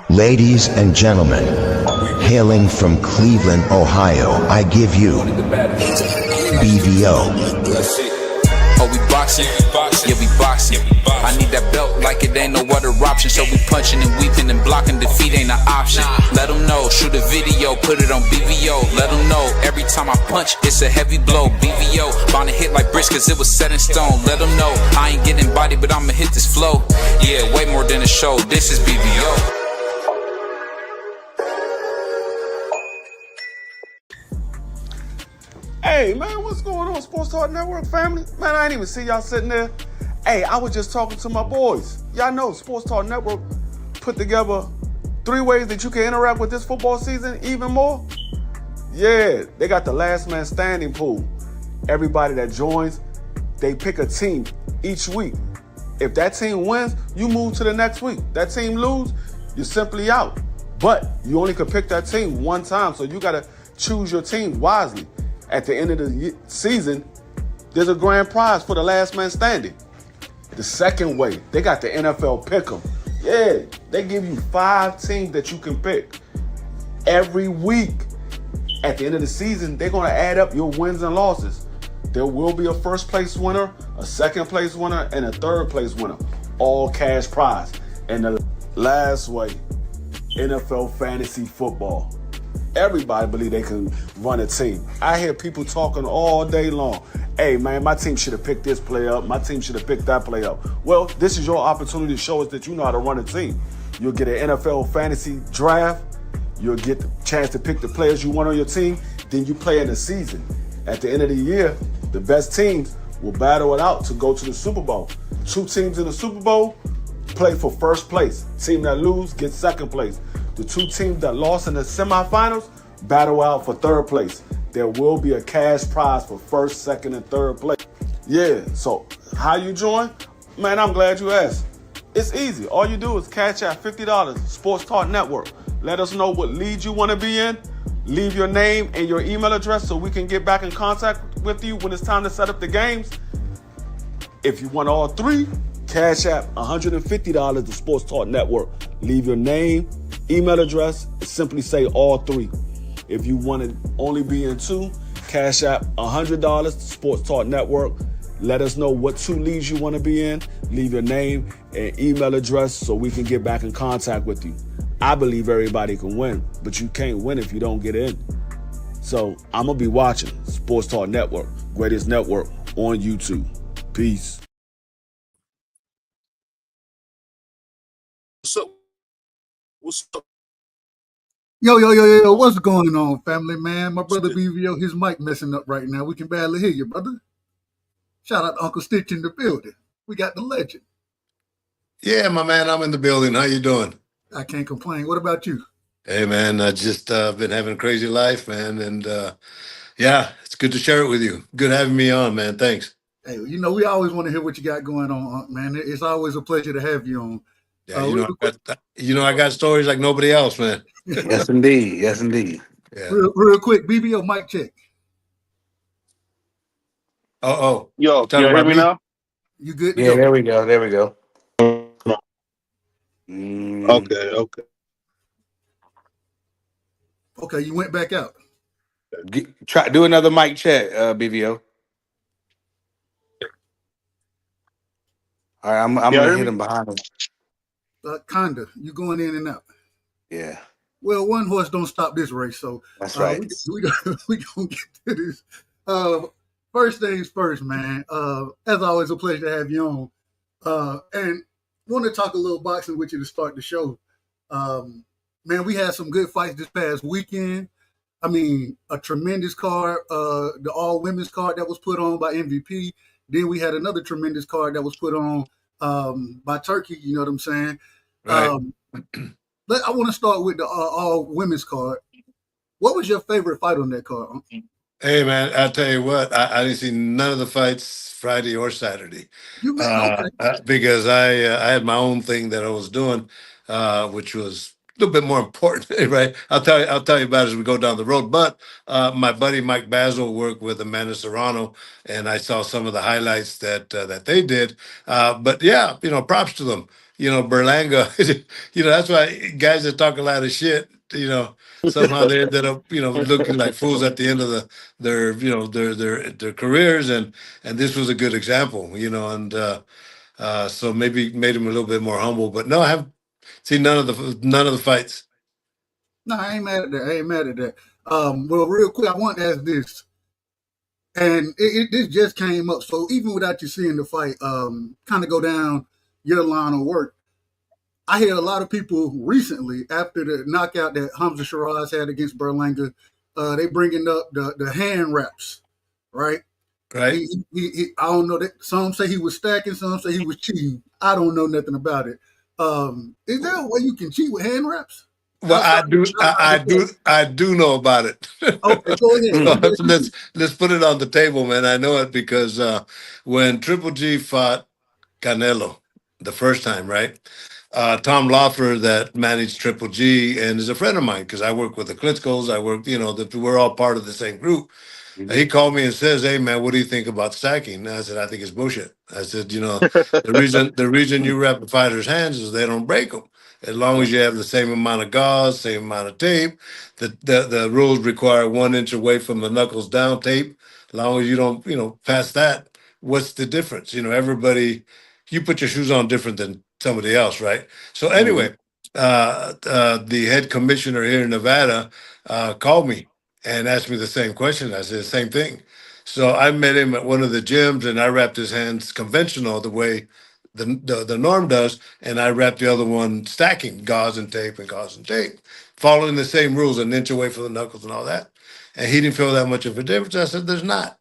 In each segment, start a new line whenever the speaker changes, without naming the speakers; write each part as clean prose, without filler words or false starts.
Ladies and gentlemen, hailing from Cleveland, Ohio, I give you BVO.
Oh, we boxing? Yeah, we boxing. I need that belt like it ain't no other option. So we punching and weeping and blocking, defeat ain't an option. Let them know, shoot a video, put it on BVO. Let them know, every time I punch, it's a heavy blow. BVO, bound to hit like bricks cause it was set in stone. Let them know, I ain't getting body, but I'ma hit this flow. Yeah, way more than a show, this is BVO.
Hey man, what's going on, Sports Talk Network family? Man, I ain't even see y'all sitting there. Hey, I was just talking to my boys. Y'all know Sports Talk Network put together 3 ways that you can interact with this football season even more. Yeah, they got the last man standing pool. Everybody that joins, they pick a team each week. If that team wins, you move to the next week. That team lose, you're simply out. But you only can pick that team one time, so you gotta choose your team wisely. At the end of the season, there's a grand prize for the last man standing. The second way, they got the NFL Pick'em. Yeah, they give you 5 teams that you can pick. Every week, at the end of the season, they're gonna add up your wins and losses. There will be a first place winner, a second place winner, and a third place winner. All cash prize. And the last way, NFL fantasy football. Everybody believe they can run a team. I hear people talking all day long. Hey man, my team should have picked this player up. My team should have picked that player up. Well, this is your opportunity to show us that you know how to run a team. You'll get an NFL fantasy draft. You'll get the chance to pick the players you want on your team. Then you play in the season. At the end of the year, the best teams will battle it out to go to the Super Bowl. 2 teams in the Super Bowl play for first place. Team that lose gets second place. The 2 teams that lost in the semifinals battle out for third place. There will be a cash prize for first, second, and third place. Yeah, so how you join? Man, I'm glad you asked. It's easy. All you do is cash out $50, Sports Talk Network. Let us know what league you want to be in. Leave your name and your email address so we can get back in contact with you when it's time to set up the games. If you want all 3, cash app $150 to Sports Talk Network. Leave your name, email address, and simply say all 3. If you want to only be in 2, cash app $100 to Sports Talk Network. Let us know what 2 leagues you want to be in. Leave your name and email address so we can get back in contact with you. I believe everybody can win, but you can't win if you don't get in. So I'm going to be watching Sports Talk Network, greatest network on YouTube. Peace.
What's up?
Yo, what's going on, family, man? My brother BVO, his mic messing up right now. We can barely hear you, brother. Shout out to Uncle Stitch in the building. We got the legend.
Yeah, my man, I'm in the building. How you doing?
I can't complain. What about you?
Hey, man, I just been having a crazy life, man. And yeah, it's good to share it with you. Good having me on, man. Thanks.
Hey, you know, we always want to hear what you got going on, man. It's always a pleasure to have you on.
Yeah, I got stories like nobody else, man.
Yes, indeed. Yes, indeed.
Yeah.
Real quick, BVO mic check.
Yo, can you hear me now?
You good?
Yeah, there we go. There we go.
Okay, you went back out.
Do another mic check, BVO. All right, I'm gonna hit him behind him.
Kinda. You going in and out.
Yeah.
Well, one horse don't stop this race, so
that's right.
We gonna get to this. First things first, man. As always, a pleasure to have you on. And want to talk a little boxing with you to start the show. Man, we had some good fights this past weekend. I mean, a tremendous card, the all women's card that was put on by MVP. Then we had another tremendous card that was put on by Turkey. You know what I'm saying?
Right.
I want to start with the all women's card. What was your favorite fight on that card?
Hey, man, I'll tell you what, I didn't see none of the fights Friday or Saturday. Because I had my own thing that I was doing, which was a little bit more important, right? I'll tell you about it as we go down the road. But my buddy Mike Basil worked with Amanda Serrano, and I saw some of the highlights that they did. But yeah, props to them. Berlanga, that's why guys that talk a lot of shit, somehow they ended up, looking like fools at the end of their careers, and this was a good example, and so maybe made him a little bit more humble. But no, I haven't seen none of the fights.
No, I ain't mad at that. I ain't mad at that. Well, real quick, I want to ask this, and this just came up. So even without you seeing the fight, kind of go down your line of work. I hear a lot of people recently after the knockout that Hamza Shiraz had against Berlanga, they bringing up the hand wraps, right?
Right.
I don't know that. Some say he was stacking, some say he was cheating. I don't know nothing about it. Is there a way you can cheat with hand wraps?
Well, I do know about it.
Okay, go ahead.
So let's put it on the table, man. I know it because when Triple G fought Canelo the first time, right? Tom Loeffler, that managed Triple G and is a friend of mine because I work with the Klitschko's. I work, we're all part of the same group. He called me and says, "Hey man, what do you think about stacking?" And I said, "I think it's bullshit." I said, the reason you wrap the fighters' hands is they don't break them. As long as you have the same amount of gauze, same amount of tape, the rules require 1 inch away from the knuckles down tape. As long as you don't, past that, what's the difference? Everybody, you put your shoes on different than somebody else, right? So anyway, the head commissioner here in Nevada called me and asked me the same question. I said the same thing. So I met him at one of the gyms, and I wrapped his hands conventional, the way the norm does, and I wrapped the other one stacking gauze and tape, following the same rules, 1 inch away from the knuckles and all that. And he didn't feel that much of a difference. I said, "There's not.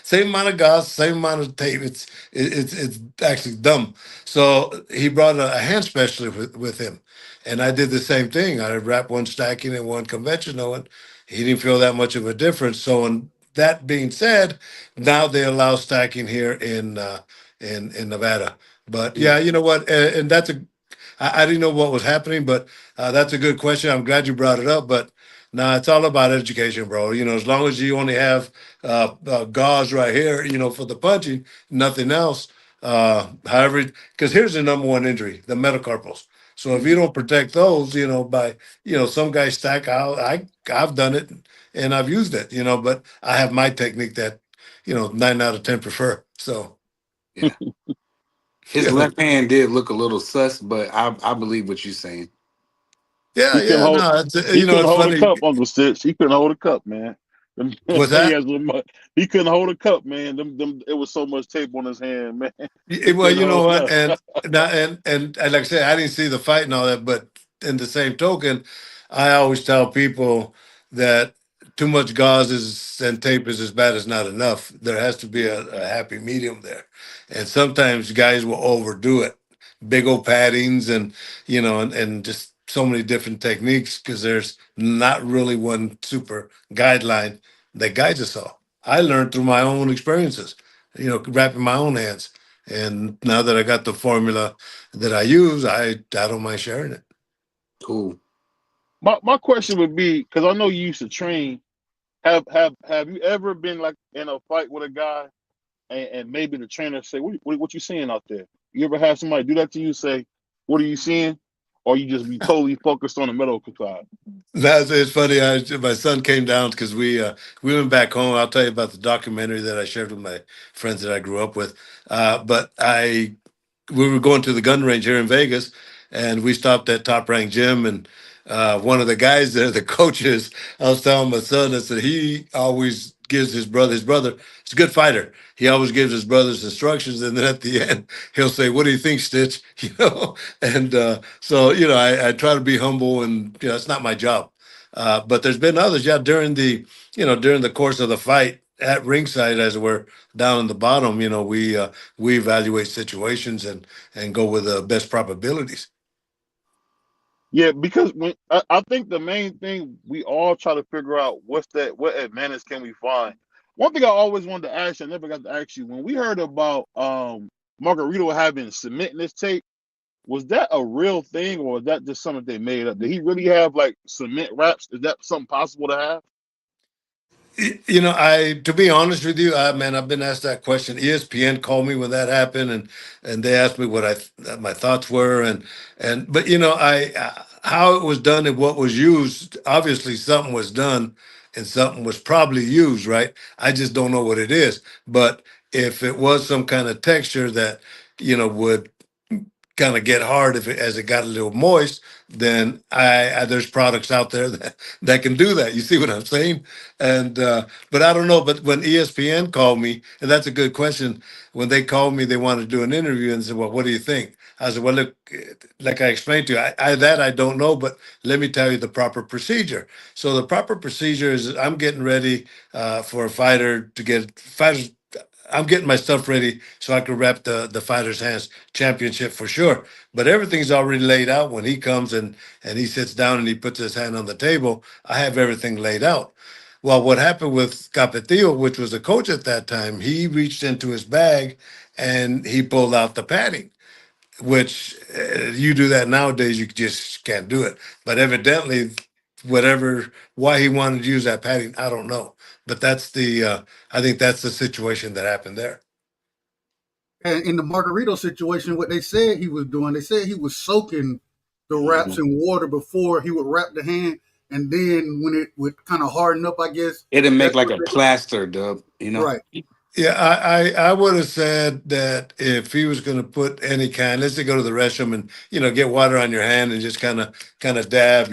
Same amount of gauze, same amount of tape. It's actually dumb." So he brought a hand specialist with him, and I did the same thing. I wrapped one stacking and one conventional, and he didn't feel that much of a difference. So, that being said, now they allow stacking here in Nevada. But yeah, you know what? And I didn't know what was happening, but that's a good question. I'm glad you brought it up. But no, it's all about education, bro. As long as you only have gauze right here, for the punching, nothing else. However, because here's the number one injury, the metacarpals. So if you don't protect those, by some guys stack out. I've done it and I've used it, but I have my technique that 9 out of 10 prefer. So
yeah. His left hand did look a little sus, but I believe what you're saying.
Yeah,
he couldn't hold
funny.
a cup, Uncle Stitch. He couldn't hold a cup, man.
What's that?
He couldn't hold a cup, man. It was so much tape on his hand, man.
Well, you know what, and like I said, I didn't see the fight and all that, but in the same token, I always tell people that too much gauze and tape is as bad as not enough. There has to be a happy medium there, and sometimes guys will overdo it, big old paddings, and and just so many different techniques because there's not really one super guideline that guides us all. I learned through my own experiences, wrapping my own hands. And now that I got the formula that I use, I don't mind sharing it.
Cool.
My question would be, because I know you used to train, have you ever been like in a fight with a guy and maybe the trainer say, what you seeing out there? You ever have somebody do that to you, say, what are you seeing? Or you just be totally focused on the medical side?
It's funny. My son came down because we went back home. I'll tell you about the documentary that I shared with my friends that I grew up with. But we were going to the gun range here in Vegas, and we stopped at Top Rank Gym, and one of the guys there, the coaches, I was telling my son, I said he always gives his brother, he's a good fighter. He always gives his brothers instructions, and then at the end, he'll say, "What do you think, Stitch?" And so, I try to be humble, and, it's not my job. But there's been others, during the course of the fight at ringside, as we're down in the bottom, we evaluate situations and go with the best probabilities.
Yeah, because when I think the main thing we all try to figure out what advantage can we find. One thing I always wanted to ask you, I never got to ask you, when we heard about Margarito having cement in his tape, was that a real thing or was that just something they made up? Did he really have like cement wraps? Is that something possible to have?
You know, to be honest with you, man, I've been asked that question. ESPN called me when that happened, and they asked me what my thoughts were, but you know, how it was done and what was used. Obviously, something was done, and something was probably used, right? I just don't know what it is. But if it was some kind of texture that would kind of get hard as it got a little moist, then I there's products out there that can do that. You see what I'm saying? And but I don't know. But when ESPN called me, and that's a good question. When they called me, they wanted to do an interview and said, "Well, what do you think?" I said, "Well, look, like I explained to you, I don't know, but let me tell you the proper procedure." So the proper procedure is I'm getting ready for a fighter to get fighters. I'm getting my stuff ready so I can wrap the fighter's hands championship for sure. But everything's already laid out when he comes and he sits down and he puts his hand on the table. I have everything laid out. Well, what happened with Capetillo, which was the coach at that time, he reached into his bag and he pulled out the padding, which you do that nowadays, you just can't do it. But evidently, why he wanted to use that padding, I don't know. But I think that's the situation that happened there.
And in the Margarito situation, what they said he was doing, they said he was soaking the wraps in water before he would wrap the hand, and then when it would kind of harden up, I guess
It'd make
that's
like
what
a plaster, Dub.
right.
Yeah, I would have said that if he was going to put any kind, let's say go to the restroom and get water on your hand and just kind of dab,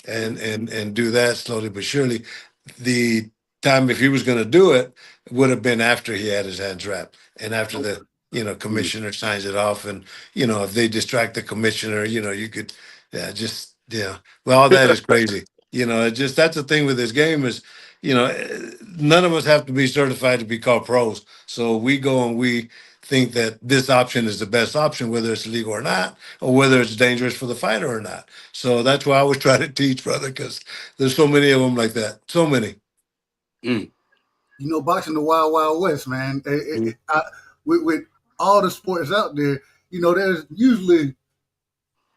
and do that slowly but surely. The time if he was going to do it would have been after he had his hands wrapped and after the commissioner signs it off, and if they distract the commissioner, you could well, all that is crazy. It just that's the thing with this game is none of us have to be certified to be called pros. So we go and we think that this option is the best option, whether it's legal or not, or whether it's dangerous for the fighter or not. So that's why I always try to teach, brother, because there's so many of them like that. So many.
Boxing the wild, wild west, man. With all the sports out there, there's usually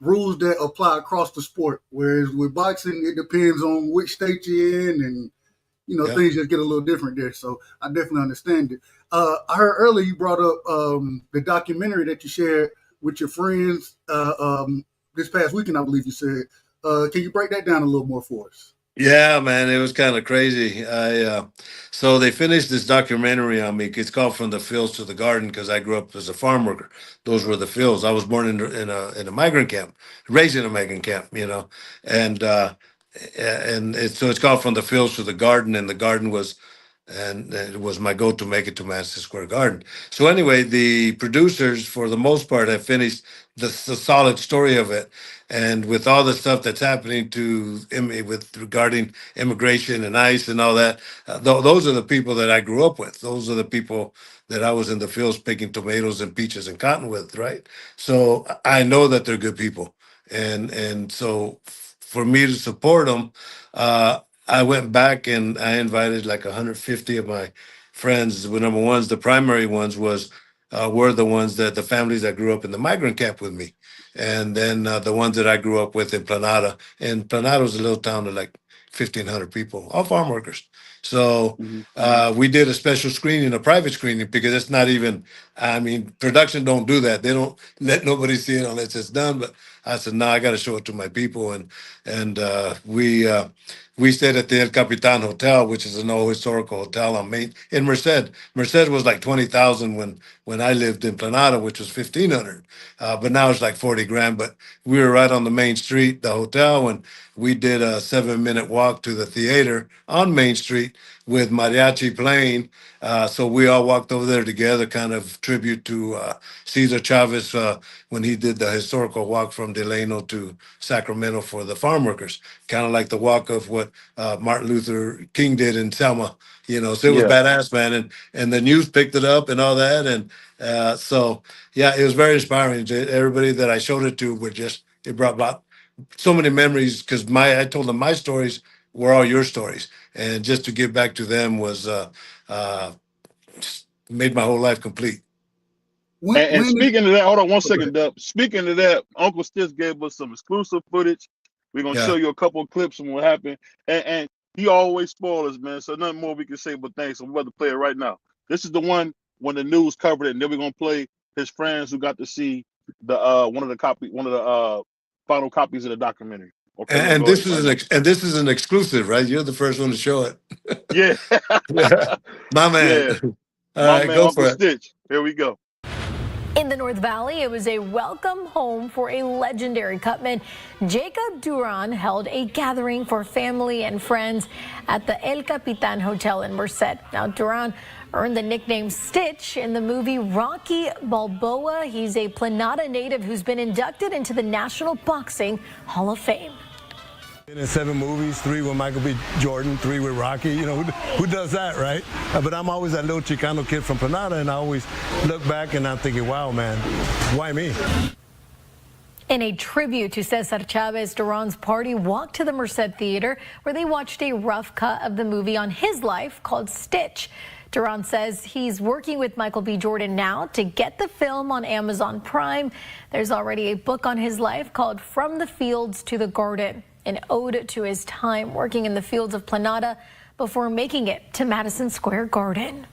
rules that apply across the sport. Whereas with boxing, it depends on which state you're in, and things just get a little different there. So I definitely understand it. I heard earlier you brought up the documentary that you shared with your friends this past weekend, I believe you said. Can you break that down a little more for us?
Yeah, man, it was kind of crazy. So they finished this documentary on me. It's called "From the Fields to the Garden" because I grew up as a farm worker. Those were the fields. I was born in a migrant camp, raised in a migrant camp, and so it's called "From the Fields to the Garden," and the garden was. And it was my goal to make it to Madison Square Garden. So anyway, the producers, for the most part, have finished the solid story of it, and with all the stuff that's happening with regarding immigration and ICE and all that, those are the people that I grew up with. Those are the people that I was in the fields picking tomatoes and peaches and cotton with, right? So I know that they're good people, and so for me to support them. I went back and I invited like 150 of my friends. Well, number ones, the primary ones were the ones that the families that grew up in the migrant camp with me, and then the ones that I grew up with in Planada. And Planada was a little town of like 1,500 people, all farm workers. So we did a special screening, a private screening, because it's not even. I mean, production don't do that. They don't let nobody see it unless it's done. But I said, no, I got to show it to my people, and we stayed at the El Capitan Hotel, which is an old historical hotel on Main in Merced. Merced was like 20,000 when I lived in Planada, which was 1,500. But now it's like 40 grand. But we were right on the main street, the hotel, and we did a 7-minute walk to the theater on Main Street with mariachi playing. So we all walked over there together, kind of tribute to Cesar Chavez when he did the historical walk from Delano to Sacramento for the farm workers, kind of like the walk of what Martin Luther King did in Selma. So it was badass, man, and the news picked it up and all that, and so yeah, it was very inspiring. Everybody that I showed it to it brought about so many memories because I told them my stories were all your stories, and just to give back to them was made my whole life complete.
And speaking of that, hold on one second, Dub. Speaking of that, Uncle Stitch gave us some exclusive footage. We're gonna show you a couple of clips from what happened. And He always spoils us, man. So nothing more we can say but thanks. So we're about to play it right now. This is the one when the news covered it, and then we're gonna play his friends who got to see the one of the final copies of the documentary. Okay, we're gonna
And
go
this
ahead
is
right now.
this is an exclusive, right? You're the first one to show it.
Yeah,
Yeah. My man.
yeah.
All
My
right,
man
go
Uncle
for it.
Stitch. Here we go.
In the North Valley, it was a welcome home for a legendary cutman. Jacob Duran held a gathering for family and friends at the El Capitan Hotel in Merced. Now, Duran earned the nickname Stitch in the movie Rocky Balboa. He's a Planada native who's been inducted into the National Boxing Hall of Fame.
Been in 7 movies, 3 with Michael B. Jordan, 3 with Rocky. You know, who does that, right? But I'm always that little Chicano kid from Planada, and I always look back and I'm thinking, wow, man, why me?
In a tribute to Cesar Chavez, Duran's party walked to the Merced Theater, where they watched a rough cut of the movie on his life called Stitch. Duran says he's working with Michael B. Jordan now to get the film on Amazon Prime. There's already a book on his life called From the Fields to the Garden, an ode to his time working in the fields of Planada before making it to Madison Square Garden.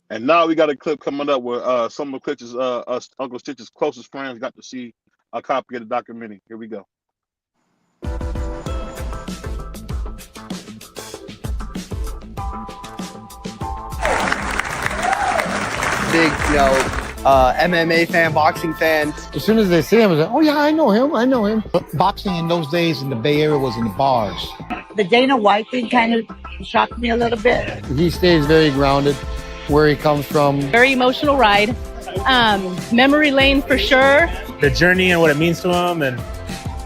And now we got a clip coming up where some of Stitch's, Uncle Stitch's closest friends got to see a copy of the documentary. Here we go.
Big, MMA fan, boxing fan.
As soon as they see him, I say, oh yeah, I know him. Boxing in those days in the Bay Area was in the bars.
The Dana White thing kind of shocked me a little bit.
He stays very grounded where he comes from.
Very emotional ride. Memory lane for sure.
The journey and what it means to him, and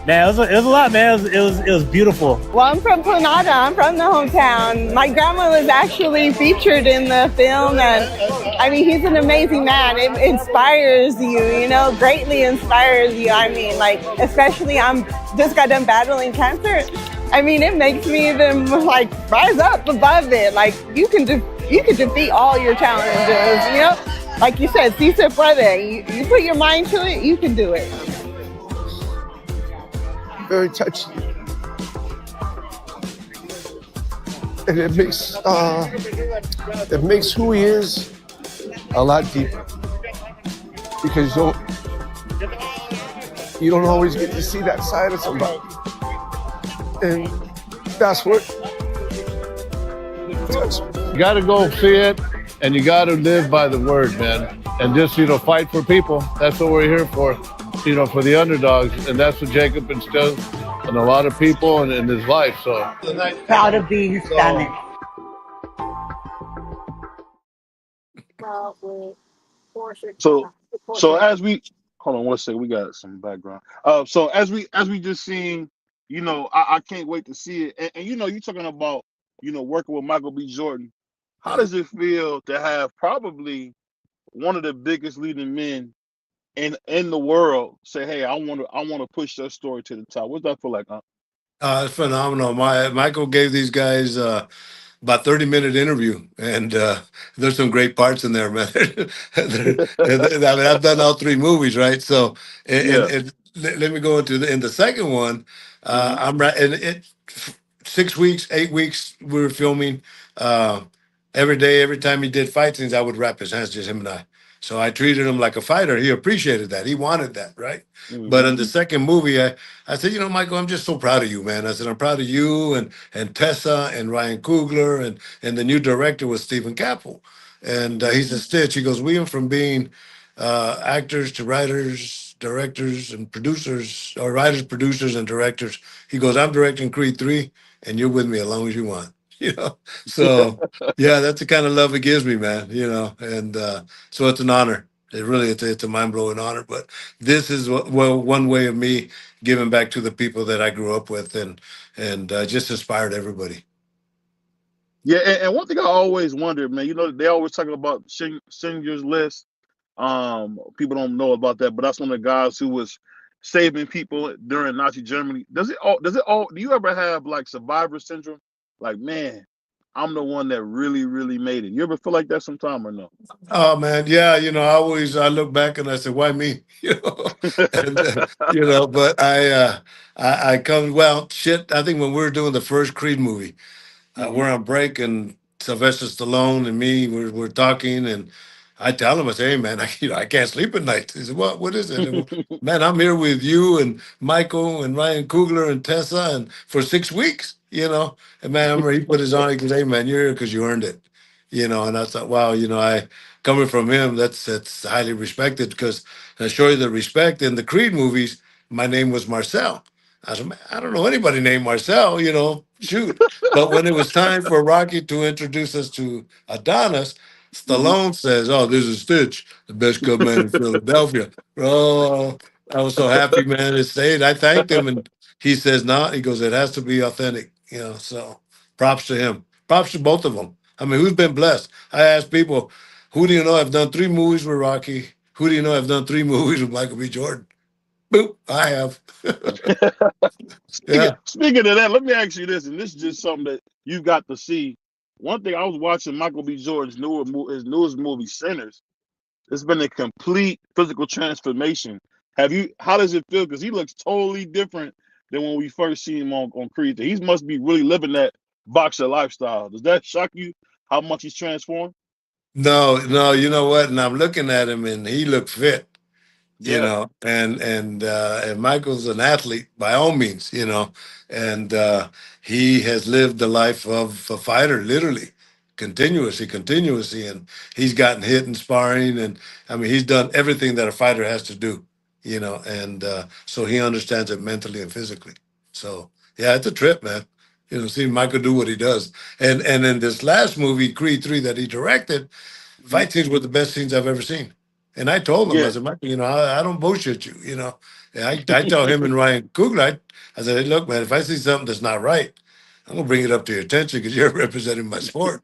man, it was a lot, man. It was beautiful.
Well, I'm from Planada. I'm from the hometown. My grandma was actually featured in the film, and I mean, he's an amazing man. It inspires you, greatly inspires you. I mean, especially I'm just got done battling cancer. I mean, it makes me even rise up above it. You can defeat all your challenges. Like you said, si se puede. You put your mind to it, you can do it.
Very touchy. And it makes who he is a lot deeper. Because you don't always get to see that side of somebody. And that's what touched me.
You gotta go see it, and you gotta live by the word, man. And just, fight for people. That's what we're here for. For the underdogs, and that's what Jacob instilled in a lot of people and in his life. So
proud of being Hispanic.
So as we hold on one second, we got some background. So as we just seen, I can't wait to see it. And you're talking about working with Michael B. Jordan. How does it feel to have probably one of the biggest leading men in the world say, hey, I want to push your story to the top? What's that feel like, huh?
It's phenomenal. Michael gave these guys about 30-minute interview, and there's some great parts in there, man. I've done all 3 movies, right? So, and let me go into in the second one. I'm right, and 6 weeks, 8 weeks we were filming. Every day, every time he did fight scenes, I would wrap his hands, just him and I. So I treated him like a fighter. He appreciated that. He wanted that, right? But in the second movie, I said, Michael, I'm just so proud of you, man. I said, I'm proud of you and Tessa and Ryan Coogler and the new director was Stephen Cappell. And he said, Stitch, he goes, we went from being actors to writers, directors, and producers, or writers, producers, and directors. He goes, I'm directing Creed 3, and you're with me as long as you want. So yeah, that's the kind of love it gives me, man. And so it's an honor. It's a mind-blowing honor. But this is one way of me giving back to the people that I grew up with and just inspired everybody.
Yeah, and one thing I always wondered, man, they always talk about Schindler's List. People don't know about that, but that's one of the guys who was saving people during Nazi Germany. Do you ever have survivor syndrome? Man, I'm the one that really, really made it. You ever feel like that sometime or no?
Oh man, yeah, I look back and I say, why me? And but I come well, shit. I think when we were doing the first Creed movie, we're on break and Sylvester Stallone and me, we're talking and I tell him, I say, hey man, I can't sleep at night. He said, what is it? And, man, I'm here with you and Michael and Ryan Coogler and Tessa and for 6 weeks, And man, I remember he put his on, he goes, hey man, you're here because you earned it. And I thought, wow, I coming from him, that's highly respected because I show you the respect in the Creed movies. My name was Marcel. I said, man, I don't know anybody named Marcel, shoot. But when it was time for Rocky to introduce us to Adonis, Stallone says, oh, this is Stitch, the best cut man in Philadelphia. Oh, I was so happy, man. It stayed. I thanked him, and he says, no, he goes, it has to be authentic, so props to him. Props to both of them. I mean, who's been blessed? I ask people, who do you know have done 3 movies with Rocky? Who do you know have done 3 movies with Michael B. Jordan? Boop, I have. Yeah.
Speaking of that, let me ask you this, and this is just something that you've got to see. One thing, I was watching Michael B. Jordan's his newest movie, Sinners. It's been a complete physical transformation. How does it feel? Because he looks totally different than when we first see him on Creed. He must be really living that boxer lifestyle. Does that shock you how much he's transformed?
No, you know what? And I'm looking at him and he looked fit.
Yeah.
And Michael's an athlete by all means, and he has lived the life of a fighter, literally, continuously, and he's gotten hit in sparring, and I mean he's done everything that a fighter has to do, and so he understands it mentally and physically. So yeah, it's a trip, man. Seeing Michael do what he does, and in this last movie, Creed 3, that he directed, fight scenes were the best scenes I've ever seen. And I told him, I
Yeah.
said, Michael, I don't bullshit you, And I tell him and Ryan Coogler, I said, hey, look, man, if I see something that's not right, I'm gonna bring it up to your attention because you're representing my sport.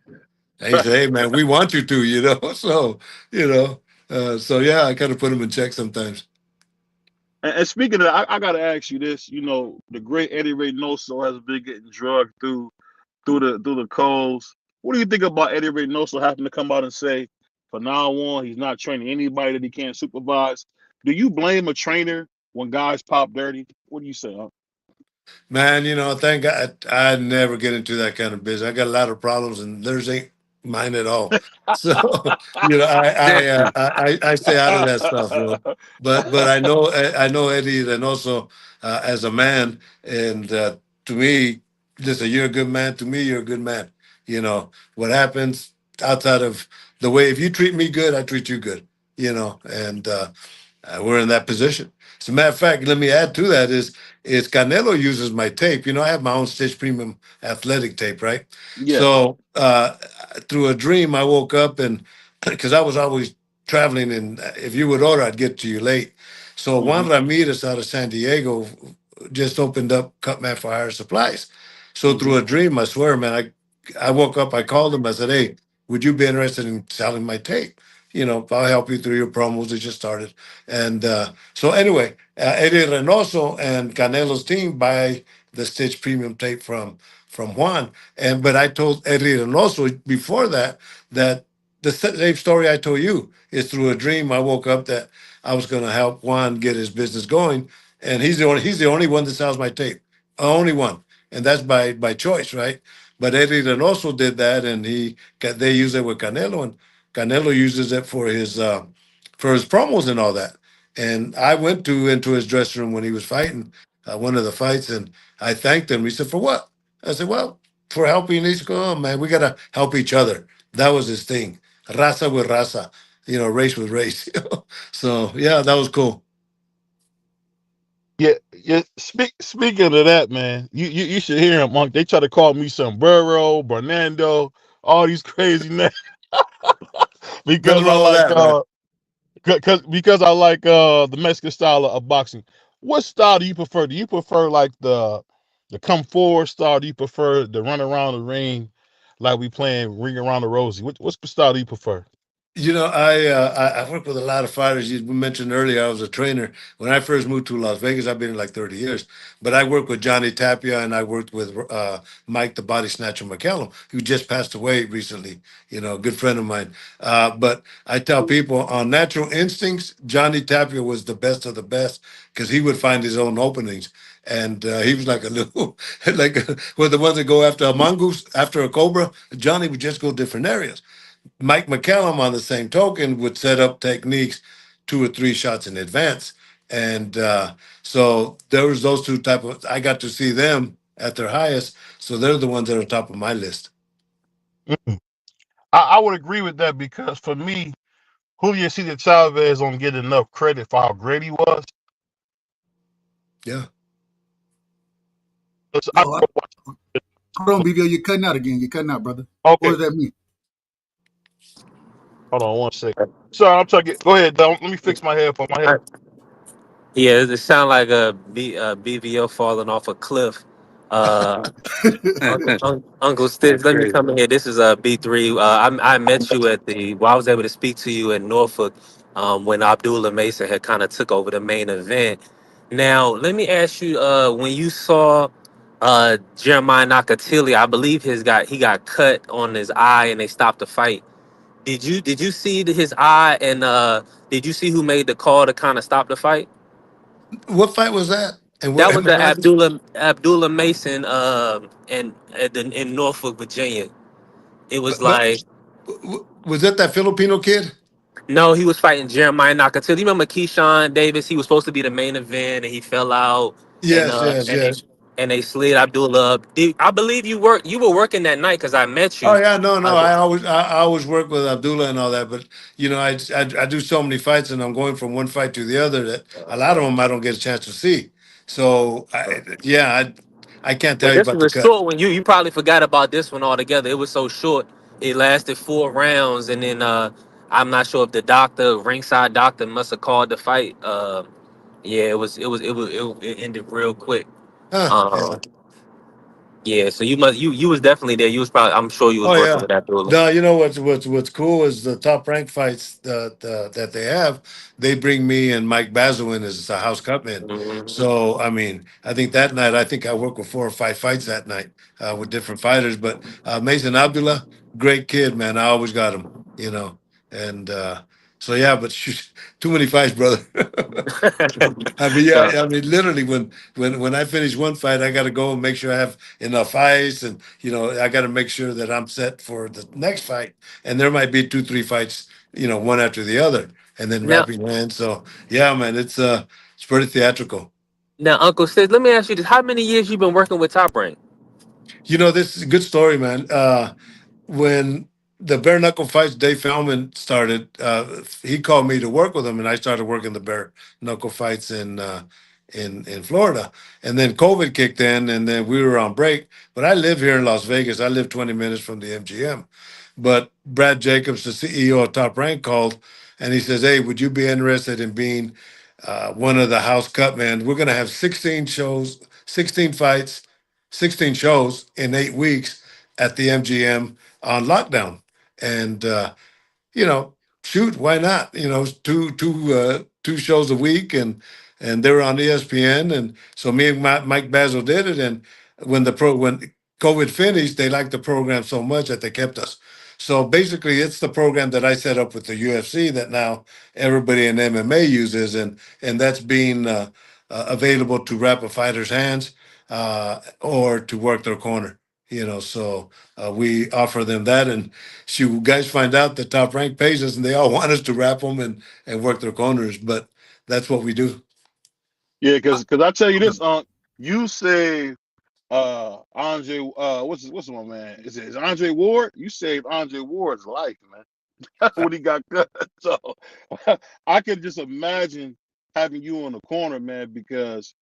And he said, hey, man, we want you to, So, so yeah, I kind of put him in check sometimes.
And speaking of that, I got to ask you this. The great Eddie Reynoso has been getting drugged through the coals. What do you think about Eddie Reynoso having to come out and say, from now on, he's not training anybody that he can't supervise? Do you blame a trainer when guys pop dirty? What do you say, huh?
Man, thank God I never get into that kind of business. I got a lot of problems, and theirs ain't mine at all. So, I stay out of that stuff, But I know Eddie, and also as a man, and to me, listen, you're a good man. To me, you're a good man. What happens outside of the way, if you treat me good, I treat you good. And we're in that position. As a matter of fact, let me add to that is Canelo uses my tape. I have my own Stitch Premium athletic tape, right?
Yeah.
So through a dream, I woke up and because I was always traveling, and if you would order, I'd get to you late. So Juan Ramirez out of San Diego just opened up Cutman for Hire Supplies. So through a dream, I swear, man, I woke up, I called him, I said, hey, would you be interested in selling my tape? I'll help you through your promos that just started. And so anyway, Eddie Reynoso and Canelo's team buy the Stitch Premium tape from Juan. But I told Eddie Reynoso before that the same story I told you is through a dream. I woke up that I was going to help Juan get his business going, and he's the only one that sells my tape, only one, and that's by choice, right? But Eddie Reynoso did that, and they use it with Canelo, and Canelo uses it for his promos and all that. And I went into his dressing room when he was fighting one of the fights, and I thanked him. He said, "For what?" I said, "Well, for helping." He's going, "Oh man, we gotta help each other." That was his thing. Raza with raza, race with race. So yeah, that was cool.
Yeah. Speaking of that, man, you should hear him, Monk. They try to call me Sombrero, Bernardo, all these crazy names because
Nothing
I
wrong with
like
that, man.
because I like the Mexican style of boxing. What style do you prefer? Do you prefer like the come forward style? Do you prefer the run around the ring like we playing Ring Around the Rosie? What's the style do you prefer?
I work with a lot of fighters. You mentioned earlier I was a trainer. When I first moved to Las Vegas, I've been here like 30 years. But I worked with Johnny Tapia and I worked with Mike the Body Snatcher McCallum, who just passed away recently. A good friend of mine. But I tell people on natural instincts, Johnny Tapia was the best of the best because he would find his own openings. And he was like a little, like well, the ones that go after a mongoose, after a cobra, Johnny would just go different areas. Mike McCallum, on the same token, would set up techniques 2 or 3 shots in advance. And so there was those two type of, I got to see them at their highest. So they're the ones that are top of my list.
I would agree with that because for me, Julio Cesar Chavez don't get enough credit for how great he was.
Yeah.
Hold on, BVO, you're cutting out again. You're cutting out, brother.
Okay.
What does that mean?
Hold on 1 second. Sorry, I'm trying to go ahead, Dom. Let me fix my headphone.
Yeah, it sounds like a BVO falling off a cliff. Uncle Stitch, let me
crazy.
come in here. This is B3. I met you at I was able to speak to you in Norfolk when Abdullah Mason had kind of took over the main event. Now, let me ask you, when you saw Jeremiah Nakatili, I believe he got cut on his eye and they stopped the fight. Did you see his eye and did you see who made the call to kind of stop the fight?
What fight was that? And
That
what
was the Abdullah Mason in Norfolk, Virginia. It was
but
like
was that Filipino kid?
no, he was fighting Jeremiah Nakatili. You remember Keyshawn Davis? He was supposed to be the main event, and he fell out, and
Yes, yes, yes.
they slid Abdullah up. I believe you were working that night because I met
Oh
you.
yeah, no. I always work with Abdullah and all that, but I do so many fights and I'm going from one fight to the other that a lot of them I don't get a chance to see. So I can't tell
But
you
this
about the
was a
cut.
short one. You probably forgot about this one altogether. It was so short. It lasted 4 rounds, and then I'm not sure if the ringside doctor must have called the fight. Yeah, it ended real quick.
Yeah.
Yeah, so you was definitely there. You was probably I'm sure you was
Oh
working
yeah.
with Abdullah.
No, you know what's cool is the top ranked fights that they have. They bring me and Mike Basil in as a house cutman.
Mhm.
So I mean, I think that night I worked with 4 or 5 fights that night with different fighters. But Mason Abdullah, great kid, man. I always got him, and so yeah. But shoot, too many fights, brother. I mean,
So,
yeah. I mean, literally, when I finish one fight, I got to go and make sure I have enough ice, and I got to make sure that I'm set for the next fight. And there might be 2, 3 fights, one after the other, and then
now,
wrapping land. So yeah, man, it's pretty theatrical.
Uncle Sid, let me ask you this: how many years you been working with Top Rank?
This is a good story, man. When the bare knuckle fights, Dave Feldman started. He called me to work with him, and I started working the bare knuckle fights in Florida. And then COVID kicked in, and then we were on break. But I live here in Las Vegas. I live 20 minutes from the MGM. But Brad Jacobs, the CEO of Top Rank, called, and he says, "Hey, would you be interested in being one of the house cut men? We're going to have 16 shows, 16 fights, 16 shows in 8 weeks at the MGM on lockdown." And shoot, why not? Two shows a week, and they were on ESPN, and so me and Mike Basil did it. And when COVID finished, they liked the program so much that they kept us. So basically, it's the program that I set up with the UFC that now everybody in MMA uses, and that's being available to wrap a fighter's hands or to work their corner. So we offer them that, and you guys find out that Top Rank pays us, and they all want us to wrap them and work their corners, but that's what we do.
Yeah, because I tell you this, you saved Andre. What's my man? Is it Andre Ward? You saved Andre Ward's life, man, when he got cut. So I could just imagine having you on the corner, man, because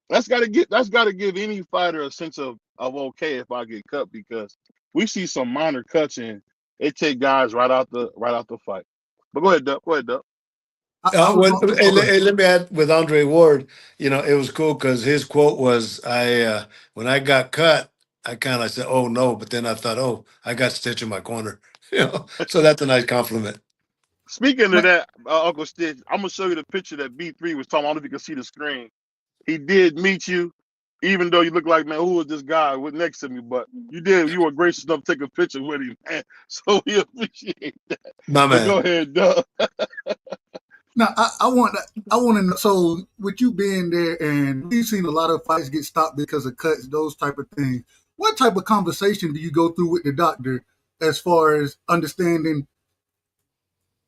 that's got to give any fighter a sense of okay if I get cut, because we see some minor cuts and it take guys right out the fight. But go ahead, Doug.
Let me add with Andre Ward. It was cool because his quote was, "I when I got cut, I kind of said, 'Oh no,' but then I thought, 'Oh, I got Stitch in my corner.'" So that's a nice compliment.
Speaking of that, Uncle Stitch, I'm gonna show you the picture that B3 was talking. I don't know if you can see the screen. He did meet you, even though you look like, man, who was this guy with next to me? But you were gracious enough to take a picture with him, man. So we appreciate that.
My
But
man.
go ahead, Doug.
Now, I want to know. So, with you being there, and we've seen a lot of fights get stopped because of cuts, those type of things. What type of conversation do you go through with the doctor as far as understanding?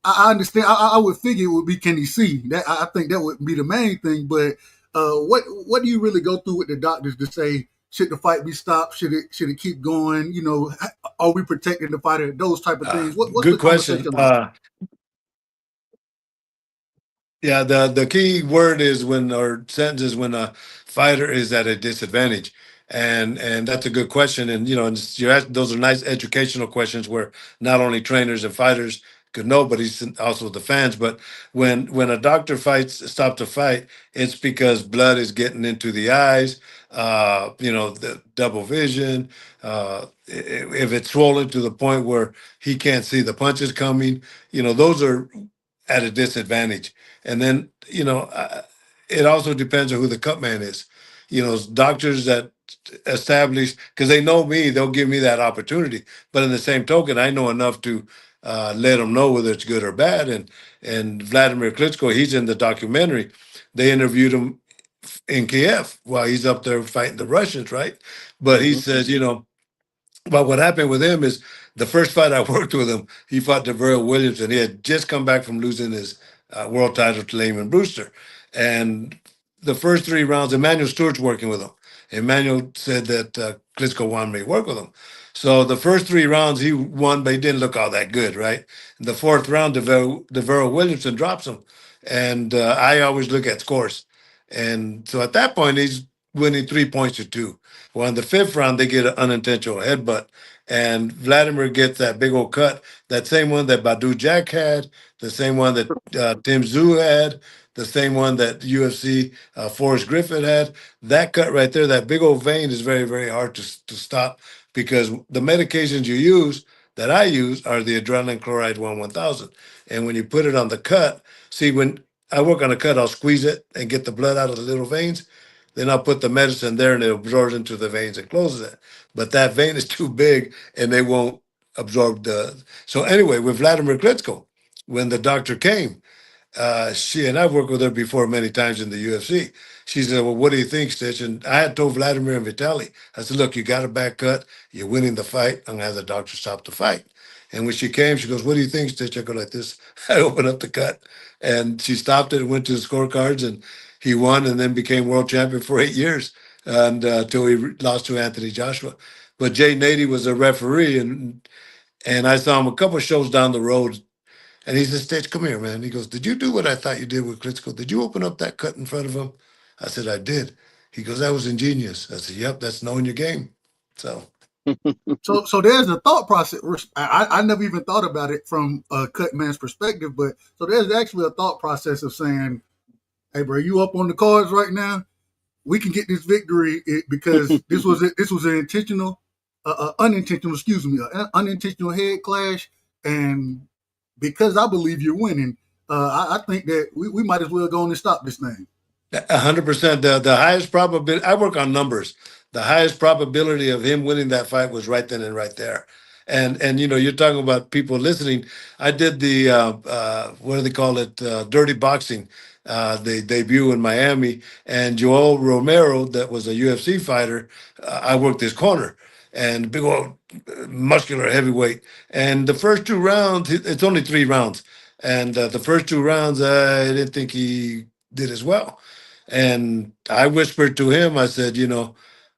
I understand. I would figure it would be, can he see? That I think that would be the main thing. But what do you really go through with the doctors to say? Should the fight be stopped? Should it keep going? You know, are we protecting the fighter? Those type of things. What's
Good
the
question.
conversation like?
Yeah, the key word is when, or sentence is when a fighter is at a disadvantage, and that's a good question. And and you're asking, those are nice educational questions where not only trainers and fighters could know, but he's also the fans. But when a doctor stops a fight, it's because blood is getting into the eyes. The double vision. If it's swollen to the point where he can't see the punches coming, those are at a disadvantage. And then, it also depends on who the cut man is. Doctors that establish, because they know me, they'll give me that opportunity. But in the same token, I know enough to let them know whether it's good or bad. And Vladimir Klitschko, he's in the documentary. They interviewed him in Kiev while he's up there fighting the Russians, right? But he says, but what happened with him is the first fight I worked with him, he fought DeVero Williams, and he had just come back from losing his world title to Lehman Brewster. And the first 3 rounds, Emmanuel Stewart's working with him. Emmanuel said that Klitschko wanted me to work with him. So the first 3 rounds he won, but he didn't look all that good, right? In the 4th round, DeVero Williamson drops him. And I always look at scores. And so at that point, he's winning 3 points to 2. Well, in the 5th round, they get an unintentional headbutt, and Vladimir gets that big old cut, that same one that Badu Jack had, the same one that Tim Tszyu had, the same one that UFC Forrest Griffin had. That cut right there, that big old vein, is very, very hard to stop, because the medications you use, that I use, are the adrenaline chloride 1000. And when you put it on the cut, see, when I work on a cut, I'll squeeze it and get the blood out of the little veins. Then I'll put the medicine there and it absorbs into the veins and closes it. But that vein is too big and they won't absorb the. So anyway, with Vladimir Klitschko, when the doctor came, she and I've worked with her before many times in the UFC. She said, "Well, what do you think, Stitch?" And I had told Vladimir and Vitaly, I said, "Look, you got a back cut. You're winning the fight. I'm gonna have the doctor stop the fight." And when she came, she goes, "What do you think, Stitch?" I go like this. I opened up the cut, and she stopped it and went to the scorecards, and he won, and then became world champion for 8 years, and until he lost to Anthony Joshua. But Jay Nady was a referee, and I saw him a couple of shows down the road. And he said, "Stitch, come here, man." He goes, "Did you do what I thought you did with Klitschko? Did you open up that cut in front of him?" I said, "I did." He goes, "That was ingenious." I said, "Yep, that's knowing your game." So
So there's a thought process. I never even thought about it from a cut man's perspective, but so there's actually a thought process of saying, "Hey, bro, you up on the cards right now? We can get this victory because this was an intentional, unintentional, excuse me, an unintentional head clash, and because I believe you're winning, I think that we might as well go on and stop this thing."
100%. The highest probability, I work on numbers. The highest probability of him winning that fight was right then and right there. And you're talking about people listening. I did the what do they call it? Dirty Boxing. The debut in Miami, and Joel Romero, that was a UFC fighter, I worked his corner, and big old muscular heavyweight. And the first 2 rounds, it's only 3 rounds, and the first 2 rounds, I didn't think he did as well. And I whispered to him, I said, you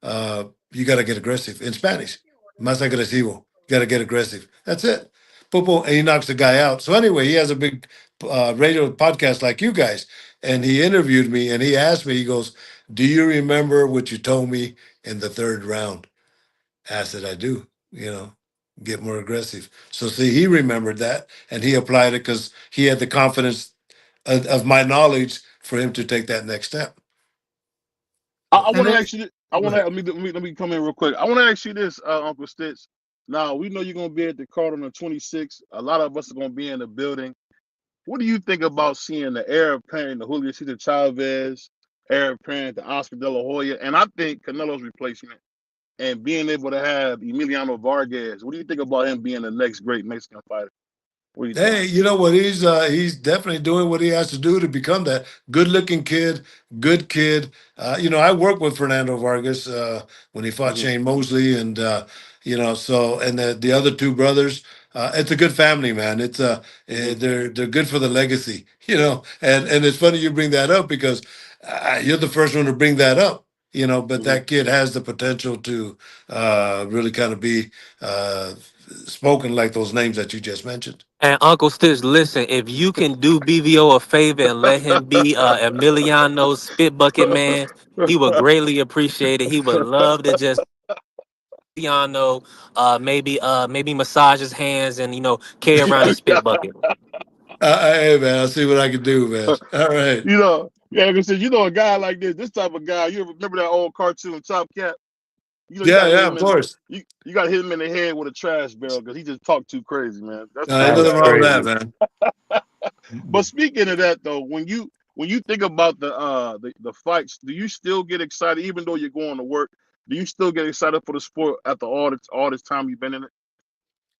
got to get aggressive in Spanish. Más agresivo. You got to get aggressive. That's it. Boom, boom, and he knocks the guy out. So anyway, he has a big radio podcast like you guys, and he interviewed me, and he asked me, he goes, "Do you remember what you told me in the 3rd round?" I said, "I do, get more aggressive." So see, he remembered that, and he applied it because he had the confidence of my knowledge for him to take that next step.
I want to ask you. I want to let me come in real quick. I want to ask you this, Uncle Stitch. Now we know you're gonna be at the card on the 26th. A lot of us are gonna be in the building. What do you think about seeing the heir apparent to Julio Cesar Chavez, heir apparent to Oscar De La Hoya, and I think Canelo's replacement, and being able to have Emiliano Vargas? What do you think about him being the next great Mexican fighter? What do you think?
Hey, you know what? He's definitely doing what he has to do to become that good-looking kid, good kid. I worked with Fernando Vargas when he fought
Mm-hmm.
Shane Mosley, and so and the other two brothers. It's a good family, man. It's
Mm-hmm.
they're good for the legacy, and it's funny you bring that up because you're the first one to bring that up, But
Mm-hmm.
that kid has the potential to really kind of be spoken like those names that you just mentioned.
And Uncle Stitch, listen, if you can do BVO a favor and let him be Emiliano's spit bucket man, he would greatly appreciate it. He would love to just Emiliano, maybe massage his hands and carry around a spit bucket.
Hey man, I'll see what I can do, man. All right.
Yeah, because a guy like this type of guy. You remember that old cartoon Top Cat? You got
Yeah,
to hit
yeah,
him
of
in the
course.
you got to hit him in the head with a trash barrel because he just talked too crazy, man. That's the
Ain't
type of
nothing
guy
wrong
he
with
is.
that, man.
But speaking of that, though, when you think about the fights, do you still get excited, even though you're going to work? Do you still get excited for the sport after all this time you've been in it?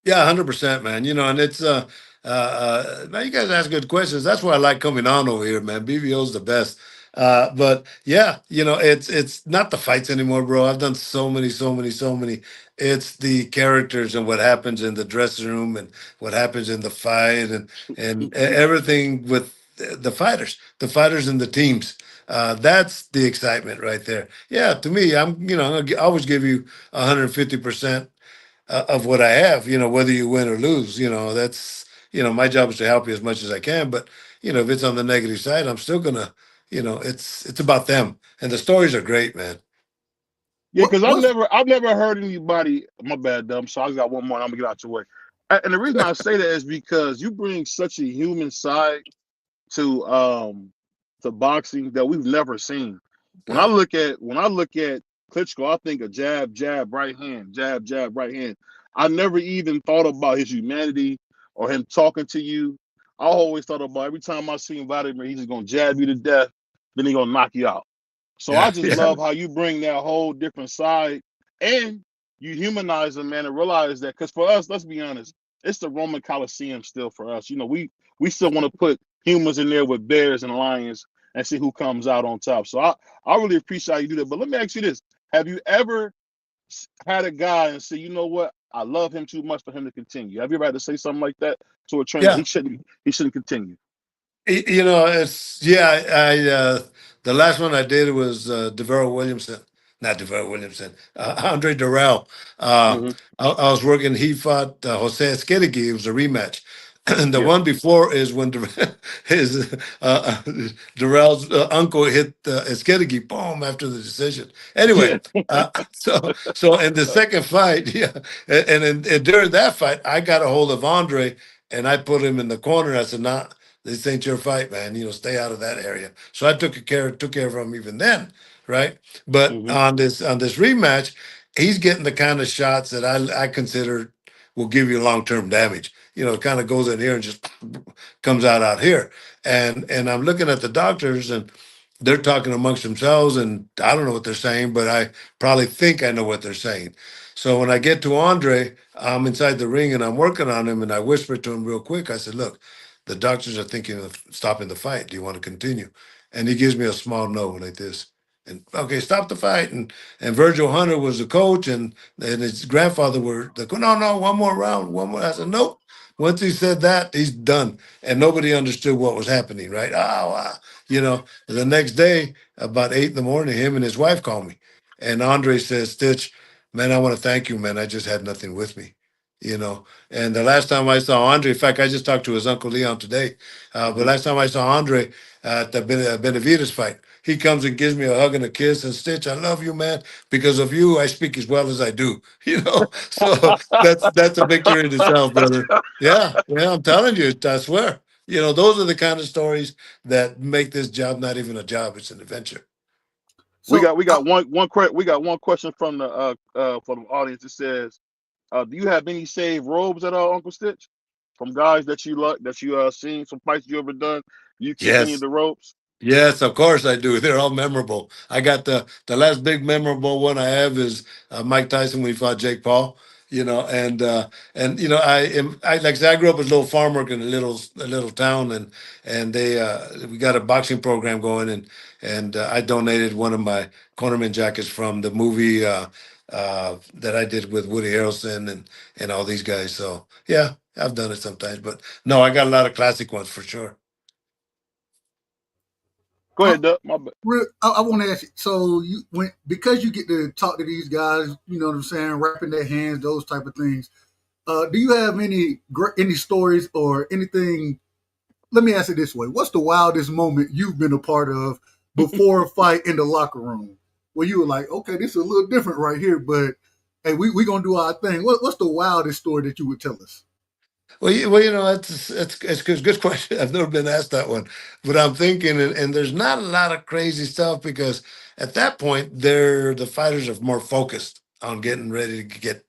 Yeah, 100%, man. And it's man, you guys ask good questions. That's why I like coming on over here, man. BVO's the best. But yeah, it's not the fights anymore, bro. I've done so many, so many, so many. It's the characters and what happens in the dressing room and what happens in the fight and everything with the fighters and the teams. That's the excitement right there. Yeah, to me, I always give you 150% of what I have, whether you win or lose, that's, my job is to help you as much as I can. But, if it's on the negative side, I'm still gonna, it's about them. And the stories are great, man.
Yeah, because I've never heard anybody. My bad, dumb. So I just got one more. And I'm gonna get out your way. And the reason I say that is because you bring such a human side to boxing that we've never seen. When I look at Klitschko, I think a jab, jab, right hand, jab, jab, right hand. I never even thought about his humanity or him talking to you. I always thought about every time I see Vladimir, he's just gonna jab you to death, then he's gonna knock you out. So I
Yeah,
just
yeah.
love how you bring that whole different side and you humanize them, man, and realize that because for us, let's be honest, it's the Roman Coliseum still for us. We still want to put humans in there with bears and lions and see who comes out on top. So I really appreciate how you do that. But let me ask you this: have you ever had a guy and say, you know what, I love him too much for him to continue? Have you ever had to say something like that to a trainer?
Yeah.
He shouldn't continue.
It's I the last one I did was DeVero Williamson, not DeVero Williamson, Andre Durrell.
Mm-hmm.
I was working. He fought Jose Esquerigi. It was a rematch. And the
Yeah.
one before is when his Durrell's uncle hit Esquerigi, boom, after the decision. Anyway,
Yeah.
so in the second fight, yeah, and during that fight, I got a hold of Andre and I put him in the corner. And I said, "Nah, this ain't your fight, man. Stay out of that area." So I took care of him even then, right? But
Mm-hmm.
on this rematch, he's getting the kind of shots that I consider will give you long term damage. It kind of goes in here and just comes out here. And I'm looking at the doctors and they're talking amongst themselves and I don't know what they're saying, but I probably think I know what they're saying. So when I get to Andre, I'm inside the ring and I'm working on him and I whispered to him real quick. I said, "Look, the doctors are thinking of stopping the fight. Do you want to continue?" And he gives me a small no like this. And okay, stop the fight. And Virgil Hunter was the coach, and his grandfather were like, no, one more round, one more. I said, nope. Once he said that, he's done. And nobody understood what was happening, right? Oh, wow. The next day, about 8 in the morning, him and his wife called me. And Andre says, "Stitch, man, I want to thank you, man. I just had nothing with me. And the last time I saw Andre, in fact, I just talked to his uncle Leon today. But last time I saw Andre at the Benavides fight, he comes and gives me a hug and a kiss and Stitch, I love you, man. Because of you, I speak as well as I do. So that's a victory in itself, brother. Yeah, I'm telling you, I swear. Those are the kind of stories that make this job not even a job; it's an adventure.
we
So
got we got we got one question from the audience. It says, "Do you have any saved robes at all, Uncle Stitch?" from guys that you like, that you seen, some fights you ever done? You keep any of
Yes.
the ropes?
Yes, of course I do. They're all memorable. I got the last big memorable one I have is Mike Tyson when he fought Jake Paul. And I like I said, I grew up as a little farm worker in a little town, and they we got a boxing program going, and I donated one of my cornerman jackets from the movie that I did with Woody Harrelson and all these guys. So yeah, I've done it sometimes, but no, I got a lot of classic ones for sure.
Go ahead, Doug. My bad.
I want to ask you. So because you get to talk to these guys, you know what I'm saying, wrapping their hands, those type of things. Do you have any stories or anything? Let me ask it this way: what's the wildest moment you've been a part of before a fight in the locker room, where you were like, okay, this is a little different right here, but hey, we gonna do our thing. What's the wildest story that you would tell us?
Well, it's a good question. I've never been asked that one, but I'm thinking, and there's not a lot of crazy stuff because at that point, the fighters are more focused on getting ready to get,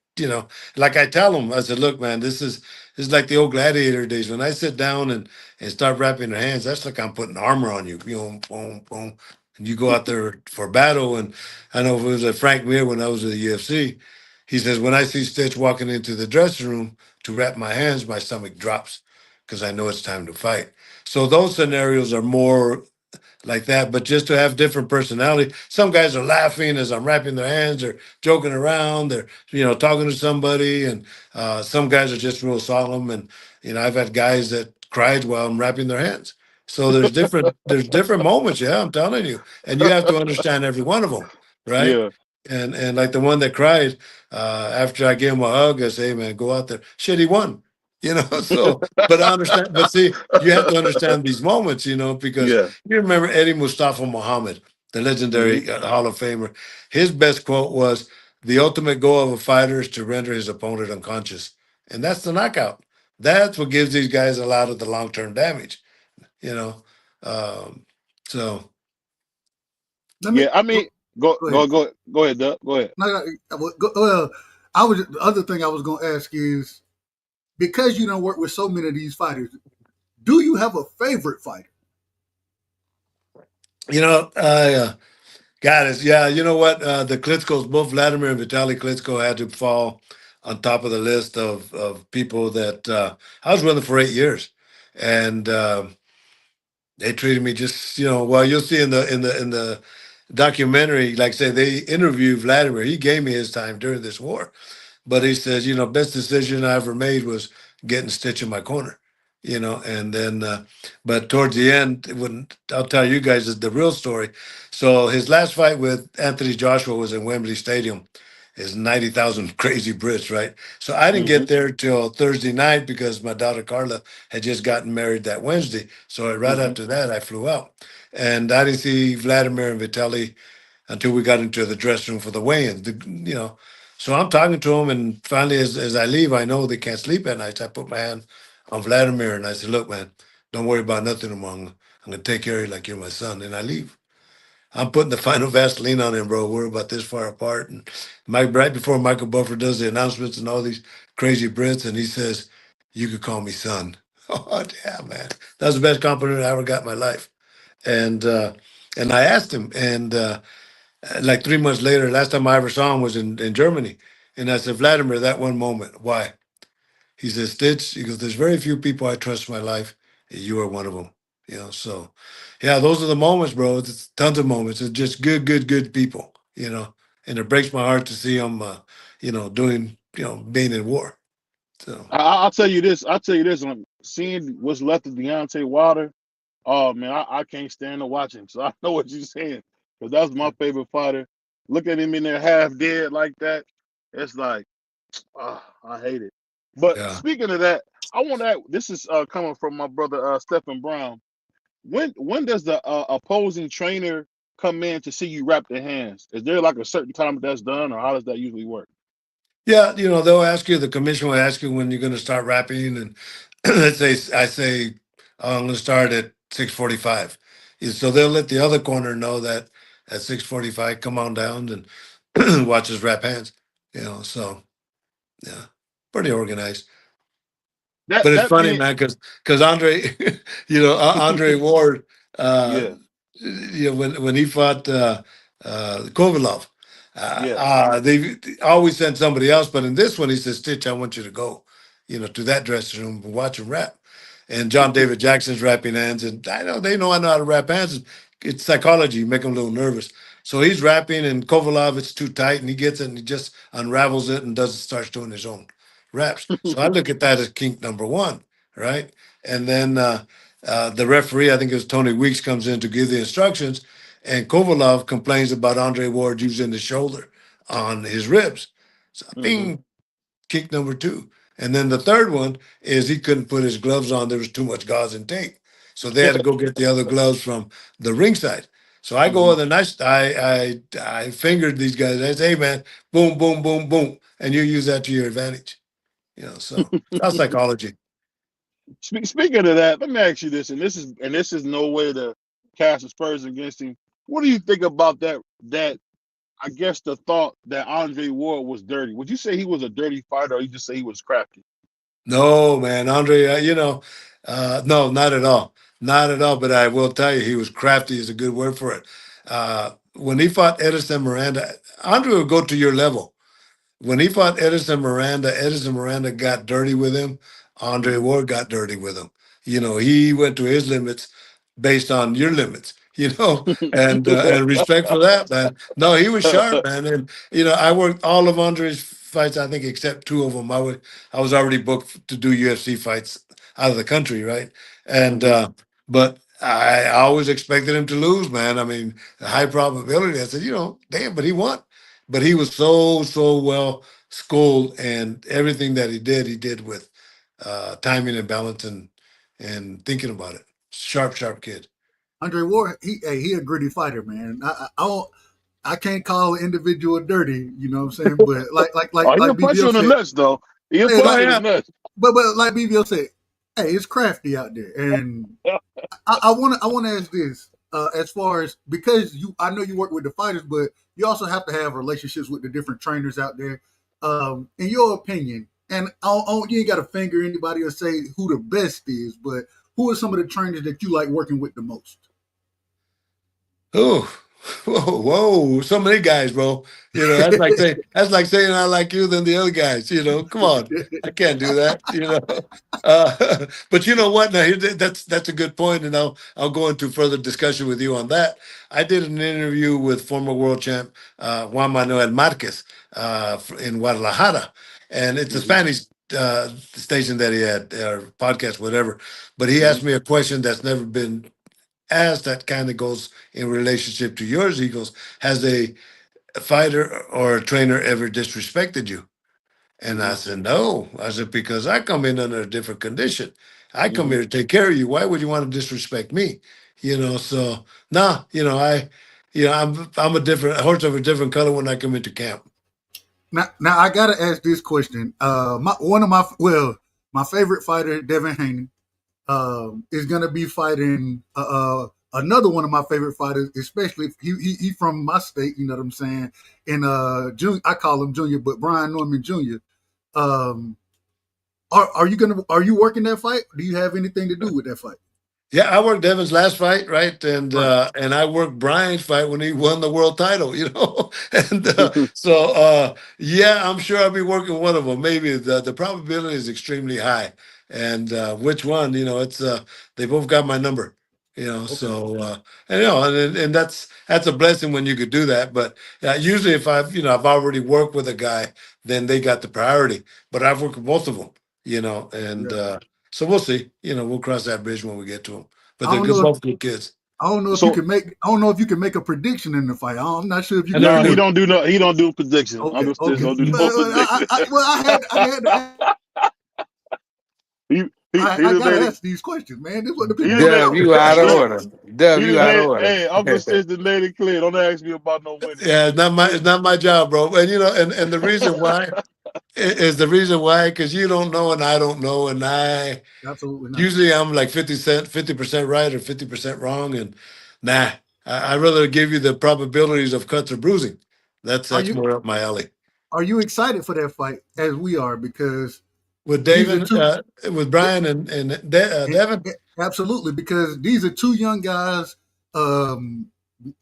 like I tell them, I said, look, man, this is like the old gladiator days. When I sit down and start wrapping their hands, that's like I'm putting armor on you, boom, boom, boom, and you go out there for battle. And I know if it was like Frank Mir when I was at the UFC, he says, when I see Stitch walking into the dressing room to wrap my hands, my stomach drops because I know it's time to fight. So those scenarios are more like that, but just to have different personality. Some guys are laughing as I'm wrapping their hands, they're joking around, they're talking to somebody, and some guys are just real solemn. And I've had guys that cried while I'm wrapping their hands. So there's different moments. Yeah, I'm telling you, and you have to understand every one of them, right?
Yeah.
And like the one that cried after I gave him a hug, I say, "Hey man, go out there." Shit, he won. So but I understand. But see, you have to understand these moments, because
Yeah.
you remember Eddie Mustafa Muhammad, the
Hmm.
legendary Hall of Famer. His best quote was, "The ultimate goal of a fighter is to render his opponent unconscious," and that's the knockout. That's what gives these guys a lot of the long term damage. You know, um, so
Let me
Yeah. I mean, go
go
go
ahead.
go go ahead, Doug. Go ahead.
Well, the other thing I was going to ask is, because you don't work with so many of these fighters, do you have a favorite fighter?
God is yeah. You know what? The Klitschko's, both Vladimir and Vitaly Klitschko, had to fall on top of the list of people that I was with them for 8 years, and they treated me just Well, you'll see in the documentary, like say they interviewed Vladimir. He gave me his time during this war, but he says, best decision I ever made was getting Stitch in my corner, and then, but towards the end, when I'll tell you guys is the real story. So his last fight with Anthony Joshua was in Wembley Stadium. Is 90,000 crazy Brits, right? So I didn't
Hmm.
get there till Thursday night because my daughter Carla had just gotten married that Wednesday. So right
Hmm.
after that, I flew out. And I didn't see Vladimir and Vitaly until we got into the dressing room for the weigh-in. So I'm talking to him, and finally, as I leave, I know they can't sleep at night. So I put my hand on Vladimir, and I said, "Look, man, don't worry about nothing tomorrow. I'm gonna take care of you like you're my son." And I leave. I'm putting the final Vaseline on him, bro. We're about this far apart, and Mike, right before Michael Buffer does the announcements and all these crazy Brits, and he says, "You could call me son." Oh, yeah, man, that was the best compliment I ever got in my life. And I asked him, and like 3 months later, last time I ever saw him was in Germany. And I said, Vladimir, that one moment, why? He says, Stitch, he goes, there's very few people I trust in my life. You are one of them. So yeah, those are the moments, bro. It's tons of moments. It's just good people. And it breaks my heart to see them, doing, being in war. So,
I'll tell you this. I'll tell you this. I'm seeing what's left of Deontay Wilder. Oh man, I can't stand to watch him. So I know what you're saying, because that's my favorite fighter. Look at him in there half dead like that. It's like, I hate it. But
yeah.
speaking of that, I want to. This is coming from my brother Stephen Brown. When does the opposing trainer come in to see you wrap their hands? Is there like a certain time that's done, or how does that usually work?
Yeah, they'll ask you, the commission will ask you when you're going to start rapping. And let's say, I say, "Oh, I'm going to start at 6:45. So they'll let the other corner know that at 6:45, come on down and watch us rap hands. So yeah, pretty organized.
that
But it's
that
funny,
being
man, because Andre, Andre Ward, uh,
yeah,
when he fought Kovalov,
yeah.
they always sent somebody else. But in this one, he said, "Stitch, I want you to go, to that dressing room and watch him rap." And John David Jackson's rapping hands, and I know how to rap hands. It's psychology, you make them a little nervous. So he's rapping, and Kovalov, it's too tight, and he gets it, and he just unravels it and starts doing his own raps. So I look at that as kink number one, right? And then the referee, I think it was Tony Weeks, comes in to give the instructions, and Kovalov complains about Andre Ward using the shoulder on his ribs. So
Hmm.
bing, kick number two. And then the third one is he couldn't put his gloves on. There was too much gauze and tape. So they had to go get the other gloves from the ringside. So I go
Hmm.
in and I fingered these guys. I say, hey man, boom, boom, boom, boom. And you use that to your advantage. So that's psychology.
Speaking of that, let me ask you this, and this is no way to cast aspersions against him. What do you think about that? That I guess the thought that Andre Ward was dirty. Would you say he was a dirty fighter, or you just say he was crafty?
No, man, Andre, no, not at all. Not at all. But I will tell you, he was crafty is a good word for it. When he fought Edison Miranda, Andre will go to your level. When he fought Edison Miranda got dirty with him. Andre
Hmm.
Ward got dirty with him. He went to his limits based on your limits. And respect for that, man. No, he was sharp, man. And I worked all of Andre's fights, I think, except two of them. I was already booked to do UFC fights out of the country, right? And
Hmm.
but I always expected him to lose, man. I mean, a high probability. I said, damn, but he won. But he was so well schooled, and everything that he did with timing and balance and thinking about it. Sharp kid.
Andre Ward, he a gritty fighter, man. I can't call an individual dirty, you know what I'm saying? But
Oh, he'll
like
punch you
BVO
in the
said,
nuts, though. He'll
hey,
punch
like
you in the nuts.
but like BVO said, hey, it's crafty out there. And I wanna ask this, as far as, because I know you work with the fighters, but you also have to have relationships with the different trainers out there. In your opinion, and you ain't got to finger anybody or say who the best is, but who are some of the trainers that you like working with the most?
Oh, whoa, so many guys, bro. That's like saying I like you than the other guys. Come on, I can't do that. But you know what? Now that's a good point, and I'll go into further discussion with you on that. I did an interview with former world champ Juan Manuel Marquez in Guadalajara, and it's a
Hmm.
Spanish station that he had, or podcast, whatever. But he
Hmm.
asked me a question that's never been asked, that kind of goes in relationship to yours. He goes, has a fighter or a trainer ever disrespected you? And I
Hmm.
said, no. I said, because I come in under a different condition. I come
Hmm.
here to take care of you. Why would you want to disrespect me? So nah, I'm a horse of a different color when I come into camp.
Now I gotta ask this question. My favorite fighter, Devin Haney, is gonna be fighting another one of my favorite fighters, especially if he from my state. You know what I'm saying? And Junior, I call him Junior, but Brian Norman Jr. Um, are you working that fight? Do you have anything to do with that fight?
Yeah, I worked Devin's last fight, right? And
Right.
and I worked Brian's fight when he won the world title, And so yeah, I'm sure I'll be working one of them. Maybe the probability is extremely high. And which one, it's they both got my number,
Okay.
so and that's a blessing when you could do that. But usually if I've already worked with a guy, then they got the priority. But I've worked with both of them, and
Yeah.
so we'll see. We'll cross that bridge when we get to them. But
I
they're
don't
good,
know.
both good kids.
I don't know if you
So
can make. I don't know if you can make a prediction in the fight. I'm not sure if you
I
can
never
do
no, he
that.
do.
don't do no. He don't do predictions.
Okay.
Understand?
Okay.
Don't do no
Well,
predictions.
I had to.
he he
I
done
gotta
made it.
ask these questions, man. This is what the
He
people
done
want to
made.
Dub,
know.
you out of
He,
order. Dub,
he
you
done
out of
made.
order.
Hey, Uncle Sis done made it clear. Don't ask me about no winning.
Yeah, it's not my job, bro. And and the reason why is the reason why, because you don't know and I don't know, and I
Absolutely not.
usually I'm like 50% right or 50% wrong, and nah, I'd rather give you the probabilities of cuts or bruising. That's
Are
that's
you
more up my alley.
are you excited for that fight as we are? Because
with
these are
David,
two.
with Brian Devin.
Absolutely, because these are two young guys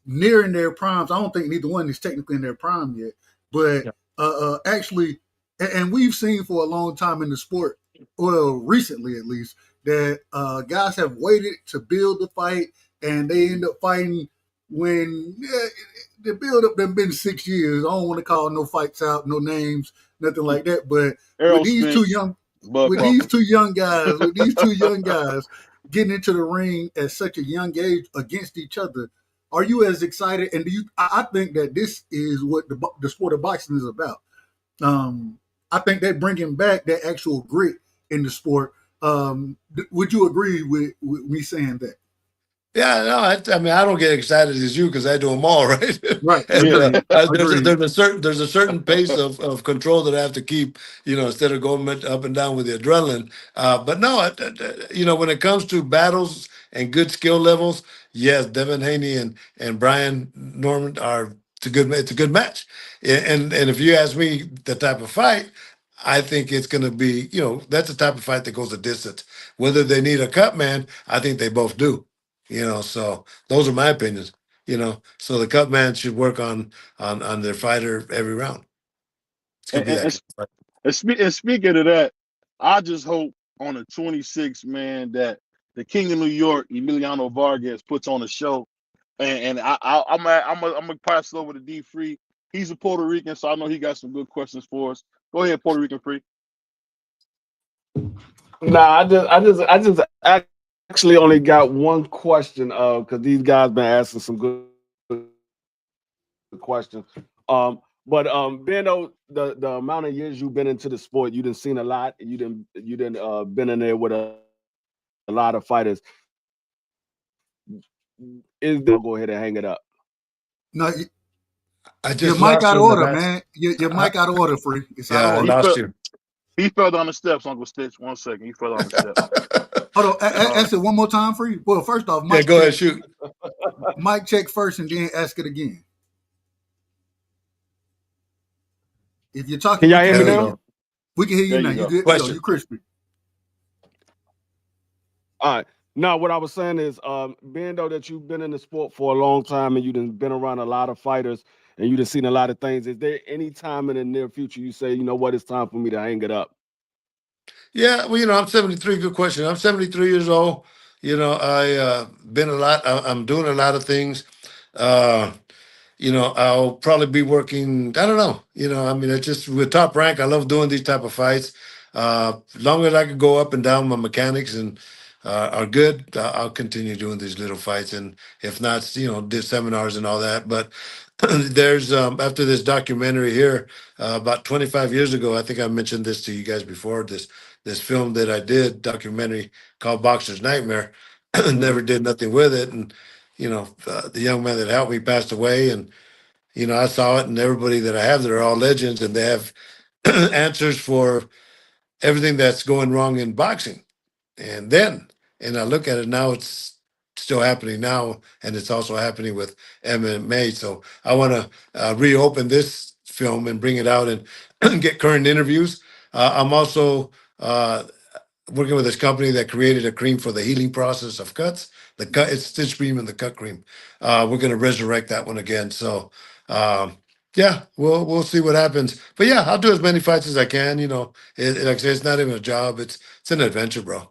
nearing their primes. I don't think neither one is technically in their prime yet, but actually, and we've seen for a long time in the sport, well, recently at least, that guys have waited to build the fight, and they end up fighting when the build up done been 6 years. I don't want to call no fights out, no names, nothing like that. But
Errol
with these two
Spence,
young,
Bud
with
Crawford.
these two young guys, with these two young guys getting into the ring at such a young age against each other, are you as excited? And do you? I think that this is what the sport of boxing is about. I think they're bringing back that actual grit in the sport. Would you agree with me saying that?
Yeah, no, I mean, I don't get excited as you because I do them all, right?
Right.
And
Agreed.
there's a certain pace of control that I have to keep, instead of going up and down with the adrenaline. But no, when it comes to battles and good skill levels, yes, Devin Haney and Brian Norman it's a good match. And if you ask me the type of fight, I think it's going to be, that's the type of fight that goes a distance. Whether they need a cut man, I think they both do. So those are my opinions. So the cut man should work on their fighter every round. It's gonna be
And,
that.
and speaking of that, I just hope on the 26th, man, that the King of New York, Emiliano Vargas, puts on a show. And I'm gonna pass it over to D Free. He's a Puerto Rican, so I know he got some good questions for us. Go ahead, Puerto Rican Free.
Nah, I just actually only got one question because these guys been asking some good questions. But being though the amount of years you've been into the sport, you done seen a lot. You done been in there with a lot of fighters. Go ahead and hang it up.
No,
I just
your mic out of order, man. Your mic out of order, Free. It's out of order.
I lost you.
He fell down the steps, Uncle Stitch. 1 second. He fell down the steps.
Hold on. Ask it one more time, Free. Well, first off,
Mike, go ahead, shoot.
Mike check first and then ask it again. If you're talking,
can y'all hear me now?
We can hear you now. You good? Yo, you crispy.
All right. Now, what I was saying is, being though that you've been in the sport for a long time and you've been around a lot of fighters and you've seen a lot of things, is there any time in the near future you say, you know what, it's time for me to hang it up?
Yeah, well, I'm 73. Good question. I'm 73 years old. I been a lot. I'm doing a lot of things. I'll probably be working. I don't know. I mean, it's just with Top Rank. I love doing these type of fights. As long as I can go up and down, my mechanics and are good, I'll continue doing these little fights. And if not, do seminars and all that. But there's after this documentary here about 25 years ago, I think I mentioned this to you guys before. This film that I did, documentary called Boxer's Nightmare. Never did nothing with it, and the young man that helped me passed away, and I saw it, and everybody that I have, they're all legends, and they have answers for everything that's going wrong in boxing. And I look at it now, it's still happening now, and it's also happening with MMA. So I want to reopen this film and bring it out and get current interviews. I'm also working with this company that created a cream for the healing process of cuts. It's Stitch Cream and the Cut Cream. We're going to resurrect that one again. So, yeah, we'll see what happens. But yeah, I'll do as many fights as I can. Like I say, it's not even a job. It's an adventure, bro.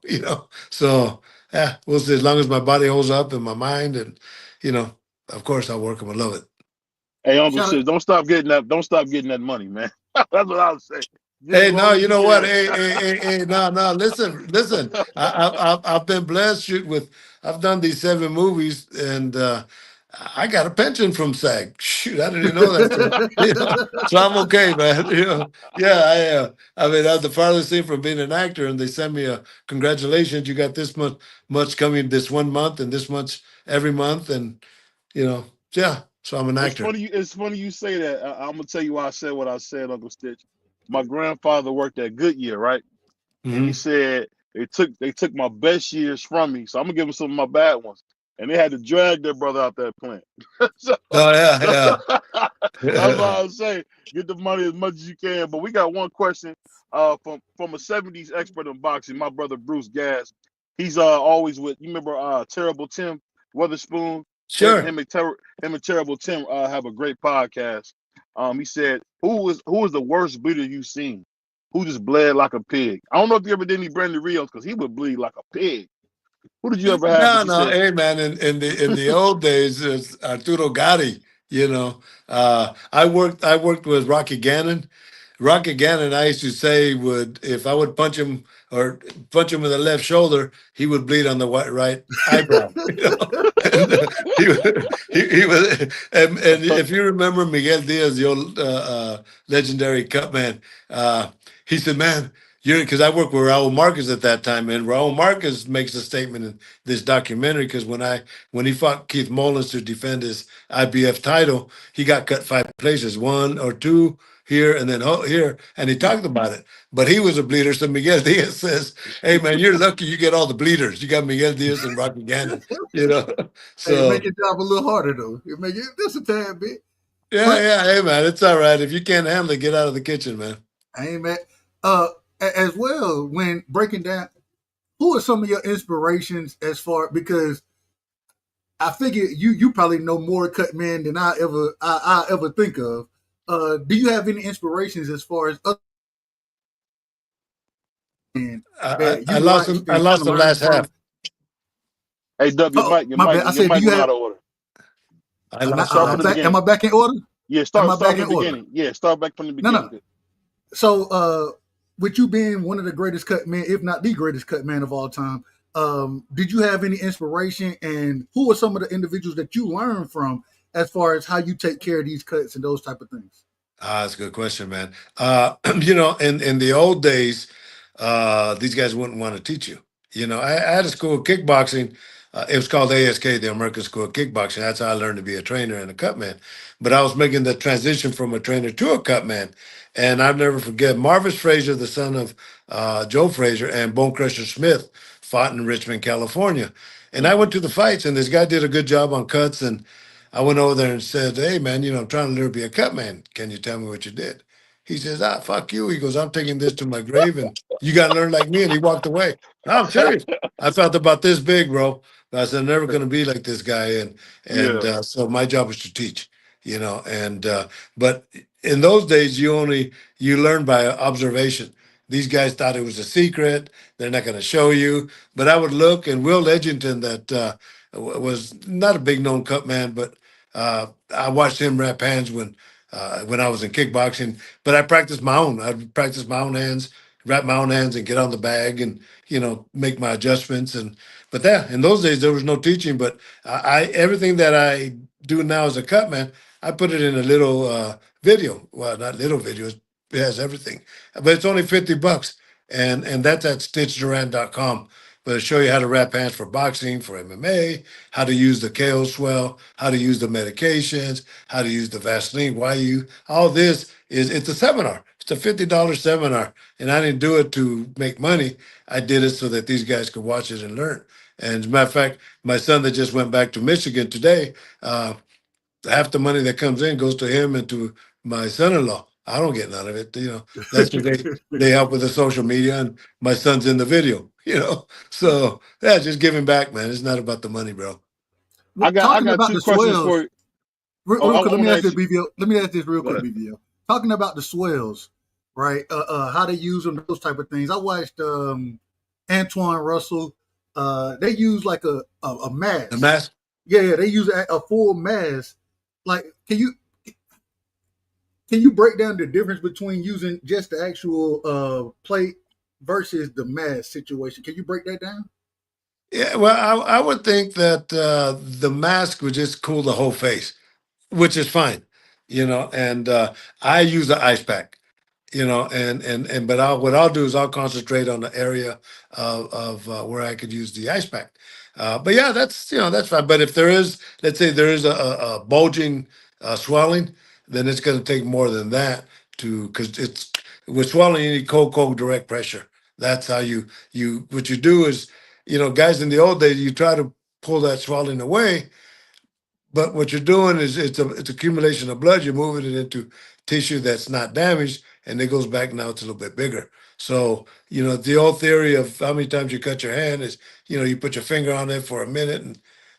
So yeah, we'll see. As long as my body holds up and my mind, and of course, I'll work them. I love it.
Hey, Uncle Stitch, don't stop getting that money, man. That's what I was saying.
Hey, no, you know what? Hey, no. Listen. I've been blessed. I've done these 7 movies, and I got a pension from SAG. Shoot, I didn't even know that. So I'm okay, man. Yeah, I mean, that's the farthest thing from being an actor, and they send me a congratulations. You got this much coming this 1 month, and this much every month, and yeah. So I'm an actor.
It's funny you say that. I'm gonna tell you why I said what I said, Uncle Stitch. My grandfather worked at Goodyear, right?
Mm-hmm.
And he said they took my best years from me, so I'm gonna give them some of my bad ones. And they had to drag their brother out that plant.
Yeah.
That's why I say get the money as much as you can. But we got one question from a '70s expert in boxing, my brother Bruce Gas. He's always with you remember Terrible Tim Witherspoon? Him,
Sure.
him and Terrible Tim have a great podcast. He said, who is the worst bleeder you've seen? Who just bled like a pig? I don't know if you ever did any Brandon Rios because he would bleed like a pig. Who did you ever have?
No,
That you
no,
said,
hey man, in the old days, it's Arturo Gatti. You know, I worked with Rocky Gannon. Rocky Gannon, I used to say would if I would punch him or punch him with the left shoulder, he would bleed on the right eyebrow. You know, and he was, and if you remember Miguel Diaz, the old legendary cut man, he said, "Man, you're," because I worked with Raul Marquez at that time, and Raul Marquez makes a statement in this documentary because when he fought Keith Mullins to defend his IBF title, he got cut 5 places, one or two here and then here, and he talked about it. But he was a bleeder, so Miguel Diaz says, "Hey man, you're lucky you get all the bleeders. You got Miguel Diaz and Rocky Gannon, you know."
Hey,
So
make your job a little harder though. It make it just a tad bit.
yeah, hey man, it's all right. If you can't handle it, get out of the kitchen, man.
Amen. As well, when breaking down, who are some of your inspirations as far because I figure you probably know more cut men than I ever think of. Do you have any inspirations as far as other men that
I
you
lost
watched
him. I
and kind
lost
of
the
learned
last
from?
half.
"Hey, Dub, your mic,
My bad. I said, do you
went
have?
out of order.
I lost the
Start from
last
the
half.
Am I
beginning.
back in order?
Yeah,
Am
start
I back
from
in
the
order?
beginning. Yeah, start back from the
No,
beginning.
no. So, with you being one of the greatest cut men, if not the greatest cut man of all time, did you have any inspiration? And who are some of the individuals that you learned from as far as how you take care of these cuts and those type of things?
That's a good question, man. In the old days, these guys wouldn't want to teach you. I had a school of kickboxing. It was called ASK, the American School of Kickboxing. That's how I learned to be a trainer and a cut man. But I was making the transition from a trainer to a cut man. And I'll never forget Marvis Frazier, the son of Joe Frazier, and Bone Crusher Smith fought in Richmond, California. And I went to the fights, and this guy did a good job on cuts. And I went over there and said, "Hey, man, I'm trying to learn to be a cut man. Can you tell me what you did?" He says, fuck you. He goes, "I'm taking this to my grave and you got to learn like me." And he walked away. No, I'm serious. I felt about this big, bro. I said, "I'm never going to be like this guy."
Yeah.
So my job was to teach, but in those days, you learn by observation. These guys thought it was a secret. They're not going to show you. But I would look, and Will Edgington, that was not a big known cut man, but I watched him wrap hands when I was in kickboxing. But I practiced my own. I'd practice my own hands, wrap my own hands, and get on the bag, and make my adjustments. But in those days there was no teaching. But I everything that I do now as a cut man, I put it in a little video. Well, not little videos. It has everything, but it's only $50, and that's at StitchDuran.com. But it'll show you how to wrap hands for boxing, for MMA, how to use the KO swell, how to use the medications, how to use the Vaseline. All this it's a seminar. It's a $50 seminar. And I didn't do it to make money. I did it so that these guys could watch it and learn. And as a matter of fact, my son that just went back to Michigan today, half the money that comes in goes to him and to my son-in-law. I don't get none of it. That's what they help with the social media, and my son's in the video. So yeah, just giving back, man. It's not about the money, bro.
I
Talking
got
about
two
the
questions
swells,
for you.
real
I
quick, let
want
me
to
ask this,
ask you.
BVO. Let me ask this real
Go
quick,
ahead.
BVO. Talking about the swells, right? How they use them, those type of things. I watched Antoine Russell. They use like a mask.
The mask?
Yeah, they use a full mask. Like, can you break down the difference between using just the actual plate versus the mask situation? Can you break that down?
Yeah, well, I would think that the mask would just cool the whole face, which is fine, and I use the ice pack. But what I'll do is I'll concentrate on the area of where I could use the ice pack. But yeah, that's fine. But if let's say there is a bulging swelling, then it's going to take more than that because it's with swelling you need cold direct pressure. That's how what you do is guys in the old days you try to pull that swelling away, But what you're doing is it's accumulation of blood. You're moving it into tissue that's not damaged, and it goes back now. It's a little bit bigger. So the old theory of how many times you cut your hand is you put your finger on it for a minute and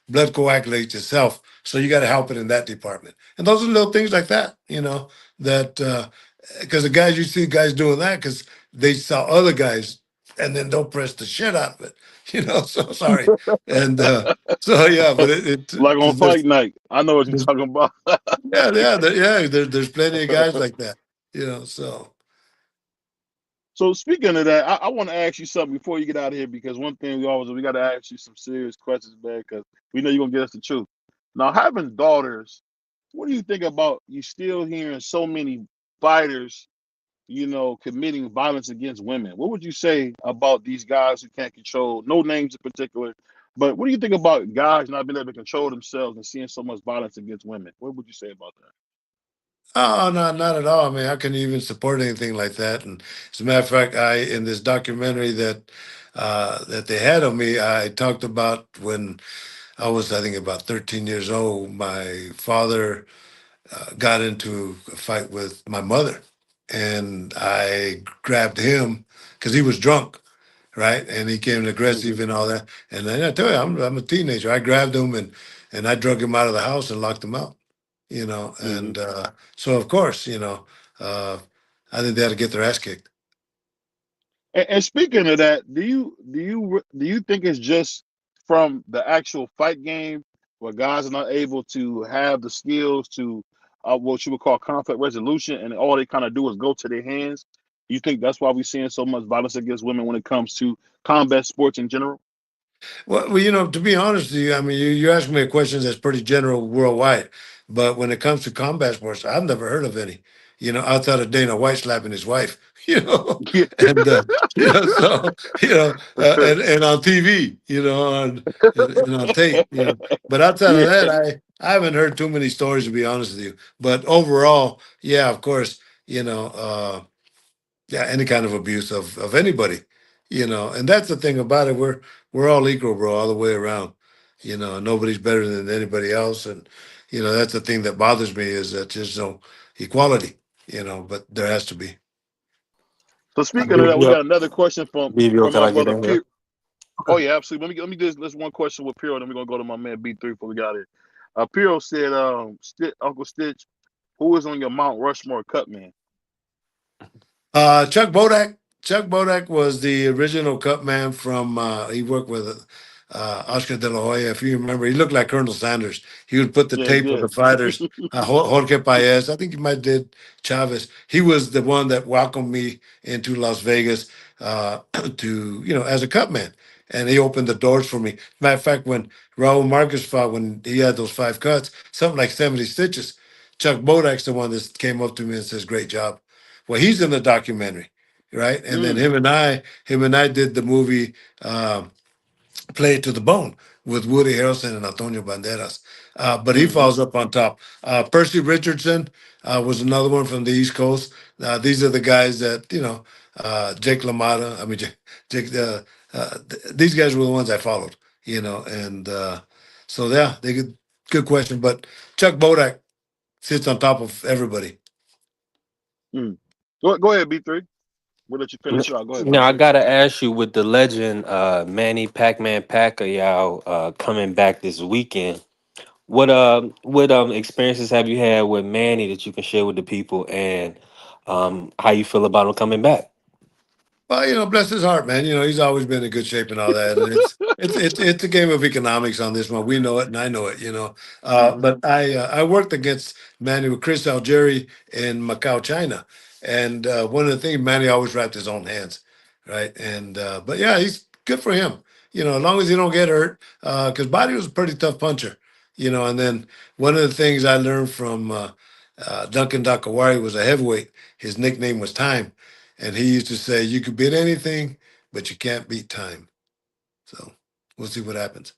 blood coagulates itself. So you got to help it in that department. And those are little things like that. That because the guys you see guys doing that because they saw other guys and then don't press the shit out of it. So sorry. And so yeah, but
like on
there's,
fight night. I know what you're
there's
talking about.
there's plenty of guys like that. So
So speaking of that, I want to ask you something before you get out of here, because one thing we got to ask you some serious questions, man, because we know you're gonna get us the truth. Now, having daughters, what do you think about you still hearing so many fighters, committing violence against women? What would you say about these guys who can't control, no names in particular, but what do you think about guys not being able to control themselves and seeing so much violence against women? What would you say about that?
oh no, not at all. I mean, I couldn't even support anything like that. And as a matter of fact, in this documentary that they had on me, I talked about when I was, I think, about 13 years old. My father got into a fight with my mother, and I grabbed him because he was drunk, right? And he came aggressive and all that. And then I tell you, I'm a teenager. I grabbed him and I drug him out of the house and locked him out. And so of course, I think they had to get their ass kicked.
And speaking of that, do you think it's just from the actual fight game where guys are not able to have the skills to what you would call conflict resolution, and all they kind of do is go to their hands? You think that's why we're seeing so much violence against women when it comes to combat sports in general?
Well, to be honest with you, I mean, you're asking me a question that's pretty general worldwide. But when it comes to combat sports, I've never heard of any, outside of Dana White slapping his wife,
Yeah.
and, so, and on TV, and on tape, But outside of that,
Yeah.
I haven't heard too many stories, to be honest with you. But overall, yeah, of course, yeah, any kind of abuse of anybody, and that's the thing about it. We're all equal, bro, all the way around. Nobody's better than anybody else, and that's the thing that bothers me is that there's no equality. But there has to be.
So speaking of that, we
BVO,
got another question
BVO,
from
can
our
I get
brother
in here?
Pierre. Oh yeah, absolutely. Let me just this one question with Pierre, then we're gonna go to my man B3 before we got here. Pierre said, Uncle Stitch, who is on your Mount Rushmore cut man?
Chuck Bodak. Chuck Bodak was the original cut man from. He worked with Oscar De La Hoya. If you remember, he looked like Colonel Sanders. He would put the
Yeah, he
tape of the
did.
fighters. Jorge Paez. I think he might did Chavez. He was the one that welcomed me into Las Vegas to as a cut man, and he opened the doors for me. Matter of fact, when Raul Marquez fought, when he had those 5 cuts, something like 70 stitches, Chuck Bodak's the one that came up to me and says, "Great job." Well, he's in the documentary, right? And then him and I did the movie Play It to the Bone with Woody Harrelson and Antonio Banderas. But he falls up on top. Percy Richardson was another one from the East Coast. These are the guys that, Jake LaMotta. I mean, these guys were the ones I followed, and so yeah, they good question. But Chuck Bodak sits on top of everybody.
Go ahead, B3. We'll let you finish it out. Go ahead,
Now I
B3.
gotta ask you, with the legend Manny Pac-Man Pacquiao coming back this weekend, what experiences have you had with Manny that you can share with the people, and how you feel about him coming back?
Well, bless his heart, man. He's always been in good shape and all that. And it's a game of economics on this one. We know it, and I know it. But I worked against Manny with Chris Algieri in Macau, China, and one of the things, Manny always wrapped his own hands, right? And but yeah, he's good for him. As long as he don't get hurt, because Body was a pretty tough puncher. And then one of the things I learned from Duncan Dakawari was a heavyweight. His nickname was Time. And he used to say, "You can beat anything, but you can't beat time." So we'll see what happens.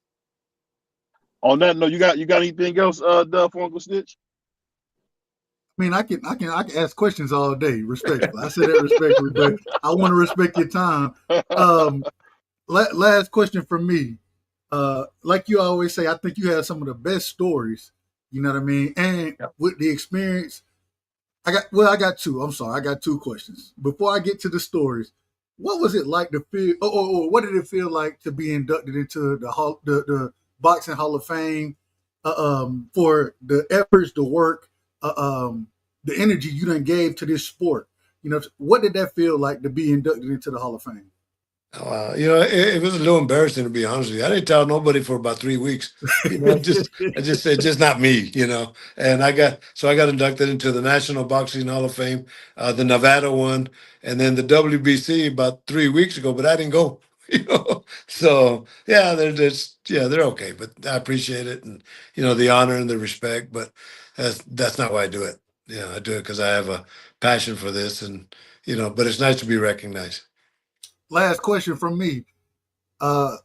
On that note, you got anything else, Duff, for Uncle Stitch?
I mean, I can ask questions all day, respectfully. I say that respectfully, but I want to respect your time. Last question from me. Like you always say, I think you have some of the best stories You know what I mean? And with the experience, I got two. I'm sorry, I got two questions. Before I get to the stories, what was it like to feel, or what did it feel like to be inducted into the Boxing Hall of Fame for the efforts, the work, the energy you done gave to this sport? You know, what did that feel like to be inducted into the Hall of Fame?
It was a little embarrassing, to be honest with you. I didn't tell nobody for about 3 weeks. I just said, just not me, And I got inducted into the National Boxing Hall of Fame, the Nevada one, and then the WBC about 3 weeks ago, but I didn't go. So yeah, they're okay, but I appreciate it, and the honor and the respect, but that's not why I do it. I do it because I have a passion for this, and but it's nice to be recognized.
Last question from me.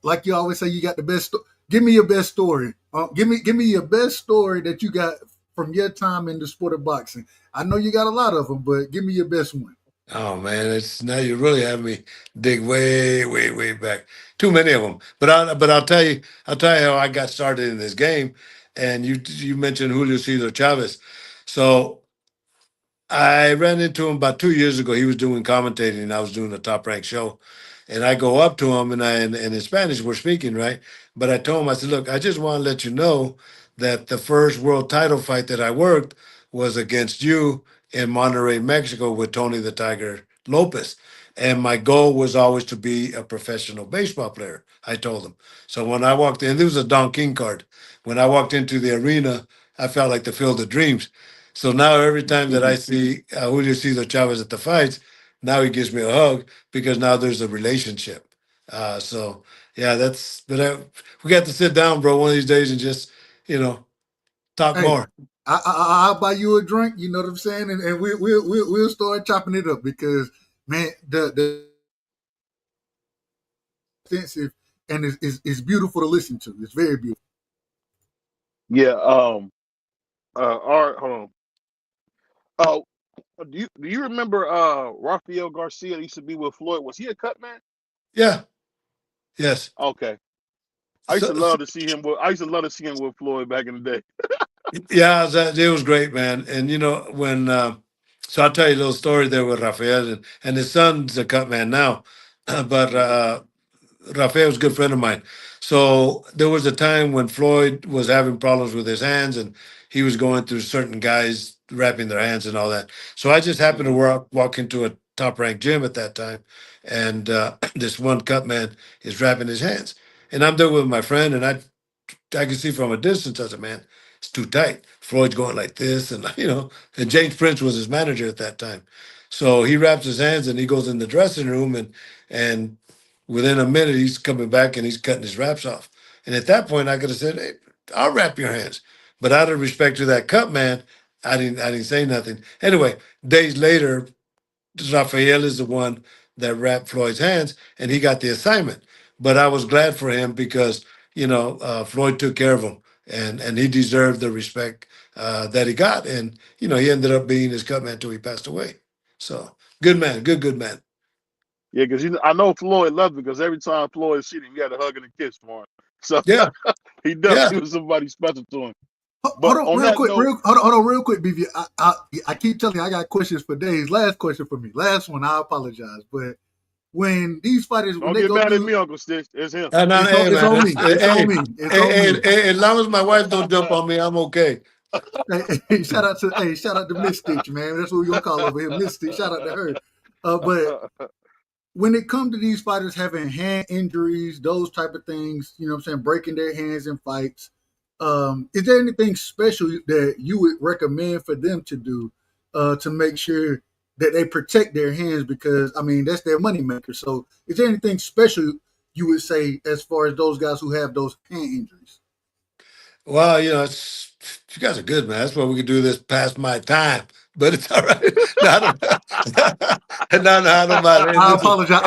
Like you always say, you got the best. Give me your best story. Give me your best story that you got from your time in the sport of boxing. I know you got a lot of them, but give me your best one.
Oh man, it's now you really have me dig way, way, way back. Too many of them. But I'll tell you how I got started in this game. And you mentioned Julio Cesar Chavez. So I ran into him about 2 years ago. He was doing commentating, and I was doing a top ranked show. And I go up to him, and in Spanish we're speaking, right? But I told him, I said, look, I just want to let you know that the first world title fight that I worked was against you in Monterrey, Mexico, with Tony the Tiger Lopez. And my goal was always to be a professional baseball player, I told him. So when I walked in, there was a Don King card. When I walked into the arena, I felt like the Field of Dreams. So now every time that I see Julio Cesar Chavez at the fights, now he gives me a hug because now there's a relationship. So yeah, we got to sit down, bro, one of these days and just talk more.
I'll buy you a drink. You know what I'm saying, and we'll start chopping it up because man, the extensive and it's beautiful to listen to. It's very beautiful.
Yeah. All right. Hold on. Oh, do you remember Rafael Garcia used to be with Floyd? Was he a cut man?
Yeah. Yes.
Okay. I used to love to see him with Floyd back in the day.
Yeah, it was great, man. And when so I'll tell you a little story there with Rafael, and his son's a cut man now, but Rafael was a good friend of mine. So there was a time when Floyd was having problems with his hands, and he was going through certain guys wrapping their hands and all that. So I just happened to walk into a top ranked gym at that time, and this one cut man is wrapping his hands, and I'm there with my friend, and I can see from a distance. I said, man, it's too tight. Floyd's going like this, and and James Prince was his manager at that time. So he wraps his hands and he goes in the dressing room, and within a minute he's coming back and he's cutting his wraps off. And at that point I could have said, hey, I'll wrap your hands. But out of respect to that cut man, I didn't say nothing. Anyway, days later, Rafael is the one that wrapped Floyd's hands, and he got the assignment. But I was glad for him because Floyd took care of him, and he deserved the respect that he got, and he ended up being his cut man till he passed away. So good man, good man.
Yeah, because I know Floyd loved it because every time Floyd seen him, he had a hug and a kiss for him. So
yeah,
he definitely was somebody special to him.
Hold on, real quick, BV. I keep telling you, I got questions for days. Last question for me. Last one. I apologize, but when these fighters,
don't get mad at me, Uncle Stitch. It's him.
It's on me.
As long as my wife don't jump on me, I'm okay.
Shout out to Miss Stitch, man. That's what we gonna call over here, Miss Stitch. Shout out to her. But when it comes to these fighters having hand injuries, those type of things, you know what I'm saying, breaking their hands in fights, is there anything special that you would recommend for them to do to make sure that they protect their hands? Because, I mean, that's their moneymaker. So is there anything special you would say as far as those guys who have those hand injuries?
Well, you guys are good, man. That's why we could do this past my time. But it's all right. No, I don't mind.
I apologize.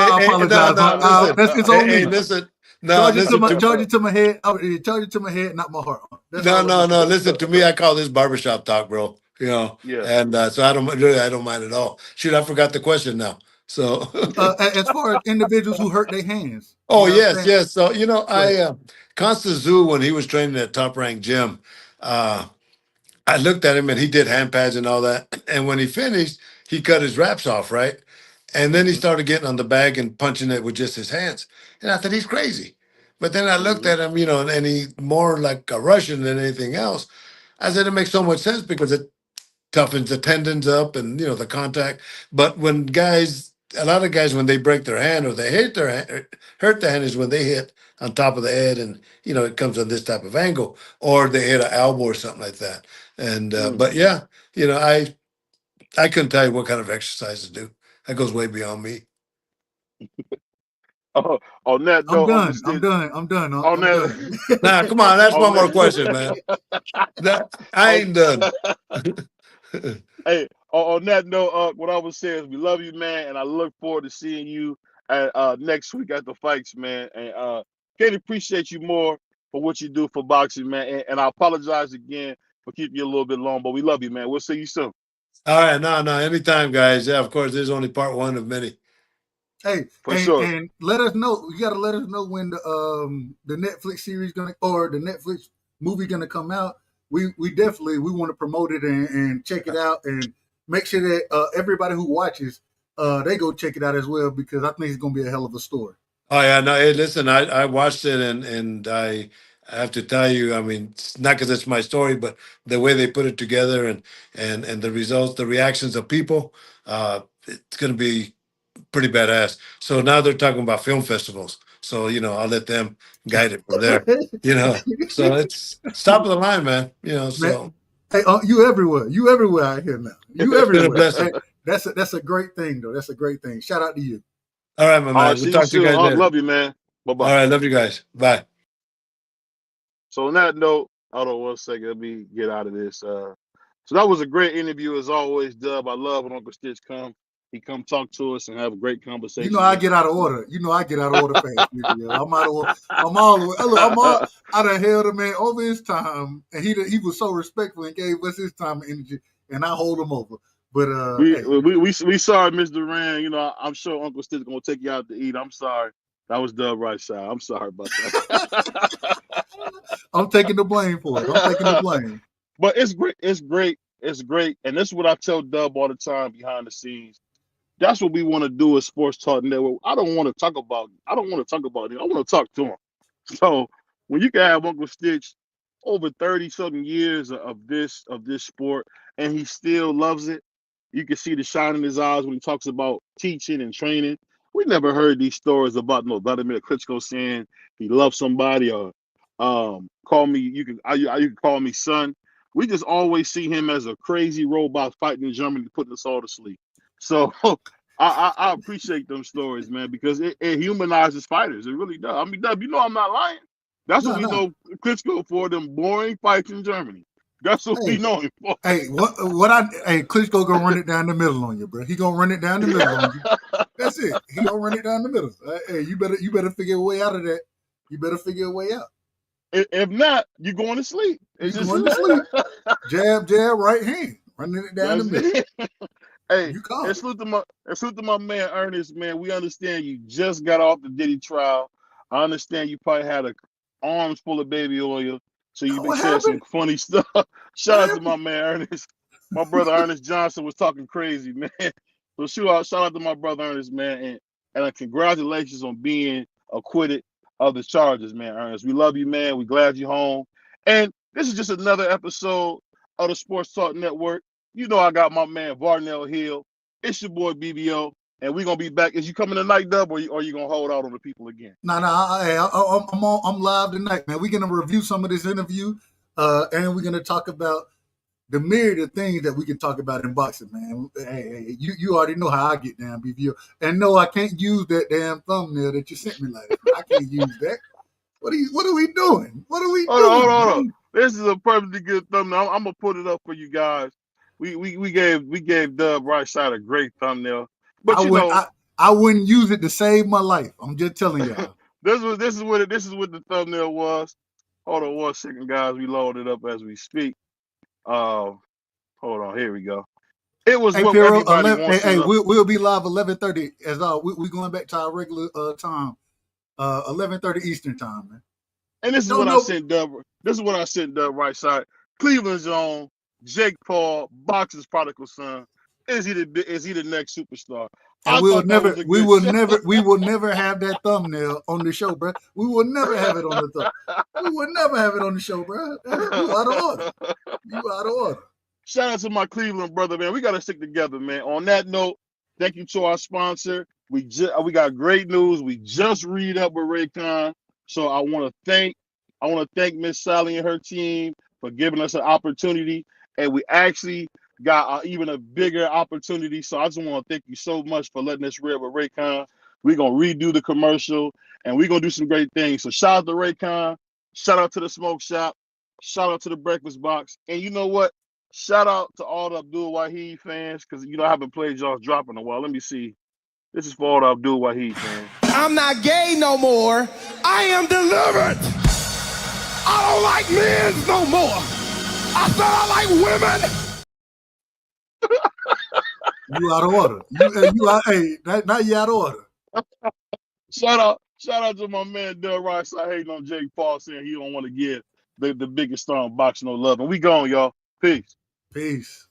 It's on me.
Listen.
Charge it to my head. Charge it to my head, not my heart.
No. Listen to me. I call this barbershop talk, bro.
Yeah.
And so I don't mind at all. Shoot, I forgot the question now. So
as far as individuals who hurt their hands.
Oh, yes. So I Constance Zoo, when he was training at Top Rank Gym, I looked at him and he did hand pads and all that. And when he finished, he cut his wraps off, right? And then he started getting on the bag and punching it with just his hands. And I thought, he's crazy. But then I looked at him, and he more like a Russian than anything else. I said, it makes so much sense because it toughens the tendons up and, the contact. But when a lot of guys, when they break their hand or they hurt their hand is when they hit on top of the head and, it comes on this type of angle or they hit an elbow or something like that. And, but yeah, I couldn't tell you what kind of exercise to do. That goes way beyond me.
On that note,
I'm done.
Nah,
come on, that's one more question, man. I ain't done.
Hey, on that note, what I would say is we love you, man, and I look forward to seeing you at next week at the fights, man. And can't appreciate you more for what you do for boxing, man. And I apologize again for keeping you a little bit long, but we love you, man. We'll see you soon.
All right, no, anytime, guys. Yeah, of course, there's only part one of many.
Hey, and let us know. You got to let us know when the Netflix series the Netflix movie gonna come out. We definitely want to promote it and check it out and make sure that everybody who watches they go check it out as well because I think it's gonna be a hell of a story.
Oh yeah, no. Hey, listen, I watched it and I have to tell you, I mean, it's not because it's my story, but the way they put it together and the results, the reactions of people, it's gonna be pretty badass. So now they're talking about film festivals. So, I'll let them guide it from there. So it's top of the line, man. So
hey, you everywhere. You everywhere out here now. You everywhere.
Hey,
that's a great thing though. That's a great thing. Shout out to you.
All right, my man. We'll talk to you guys later.
Love you, man. Bye-bye.
All right, love you guys. Bye.
So on that note, hold on 1 second. Let me get out of this. So that was a great interview as always, Dub. I love when Uncle Stitch he come talk to us and have a great conversation.
I get out of order. I get out of order fast. I'm out of order. I'm all the way. Look, I done held the man over his time, and he was so respectful and gave us his time and energy, and I hold him over. But
we sorry, Miss Duran. I'm sure Uncle Stitch gonna take you out to eat. I'm sorry. That was Dub Rightside. I'm sorry about that.
I'm taking the blame for it. I'm taking the blame.
But it's great. It's great. It's great. And this is what I tell Dub all the time behind the scenes. That's what we want to do as Sports Talk Network. I don't want to talk about him. I want to talk to him. So when you can have Uncle Stitch over 30-something years of this sport, and he still loves it, you can see the shine in his eyes when he talks about teaching and training. We never heard these stories about Vladimir Klitschko saying he loves somebody or call me. You can call me son. We just always see him as a crazy robot fighting in Germany, putting us all to sleep. So I appreciate them stories, man, because it humanizes fighters. It really does. I mean, Dub, I'm not lying. That's what we know Klitschko for, them boring fights in Germany. That's what we know him for.
Hey, Klitschko gonna run it down the middle on you, bro. He gonna run it down the middle on you. That's it. He gonna run it down the middle. Hey, you better figure a way out of that. You better figure a way out.
If not, you're going to sleep.
You're going to sleep. Jab, right hand, running it down the middle.
Hey, and salute to my man Ernest, man. We understand you just got off the Diddy trial. I understand you probably had arms full of baby oil, so you've been saying some funny stuff. Shout out to my man Ernest. My brother Ernest Johnson was talking crazy, man. So shout out to my brother Ernest, man, and congratulations on being acquitted of the charges, man, Ernest. We love you, man. We're glad you're home. And this is just another episode of the Sports Talk Network. I got my man Varnell Hill. It's your boy BVO, and we're gonna be back. Is you coming tonight, Dub, or are you gonna hold out on the people again?
No, I'm live tonight, man. We're gonna review some of this interview, and we're gonna talk about the myriad of things that we can talk about in boxing, man. Hey, you already know how I get down, BVO. And no, I can't use that damn thumbnail that you sent me later. I can't use that. What are we doing? What are we doing?
Hold on. This is a perfectly good thumbnail. I'm gonna put it up for you guys. We gave Dub Rightside a great thumbnail, but
I wouldn't use it to save my life. I'm just telling y'all.
This is what the thumbnail was. Hold on 1 second, guys. We load it up as we speak. Hold on. Here we go. It was what
Piero,
everybody wants to know.
We'll be live 11:30 as we going back to our regular time, 11:30 Eastern time, man.
And this is what I sent Dub. This is what I sent Dub Rightside. Cleveland's own Jake Paul, boxing's prodigal son. Is he the next superstar?
And
I
we will
thought that was
never,
a
we
good
will
show.
never, we will never have that thumbnail on the show, bro. We will never have it on the thumb. We will never have it on the show, bro. You out of order. You out of order.
Shout out to my Cleveland brother, man. We got to stick together, man. On that note, thank you to our sponsor. We got great news. We just read up with Raycon. So I want to thank Miss Sally and her team for giving us an opportunity. And we actually got even a bigger opportunity. So I just want to thank you so much for letting us read with Raycon. We're going to redo the commercial and we're going to do some great things. So shout out to Raycon. Shout out to the Smoke Shop. Shout out to the Breakfast Box. And you know what? Shout out to all the Abdul Wahid fans, because I haven't played y'all's drop in a while. Let me see. This is for all the Abdul Wahid fans.
I'm not gay no more. I am delivered. I don't like men no more. I said I like women.
You out of order. You out. Hey, now you out of order.
Shout out to my man Duran. I hating on Jake Paul, saying he don't want to give the biggest star in boxing no love. And we gone, y'all. Peace.
Peace.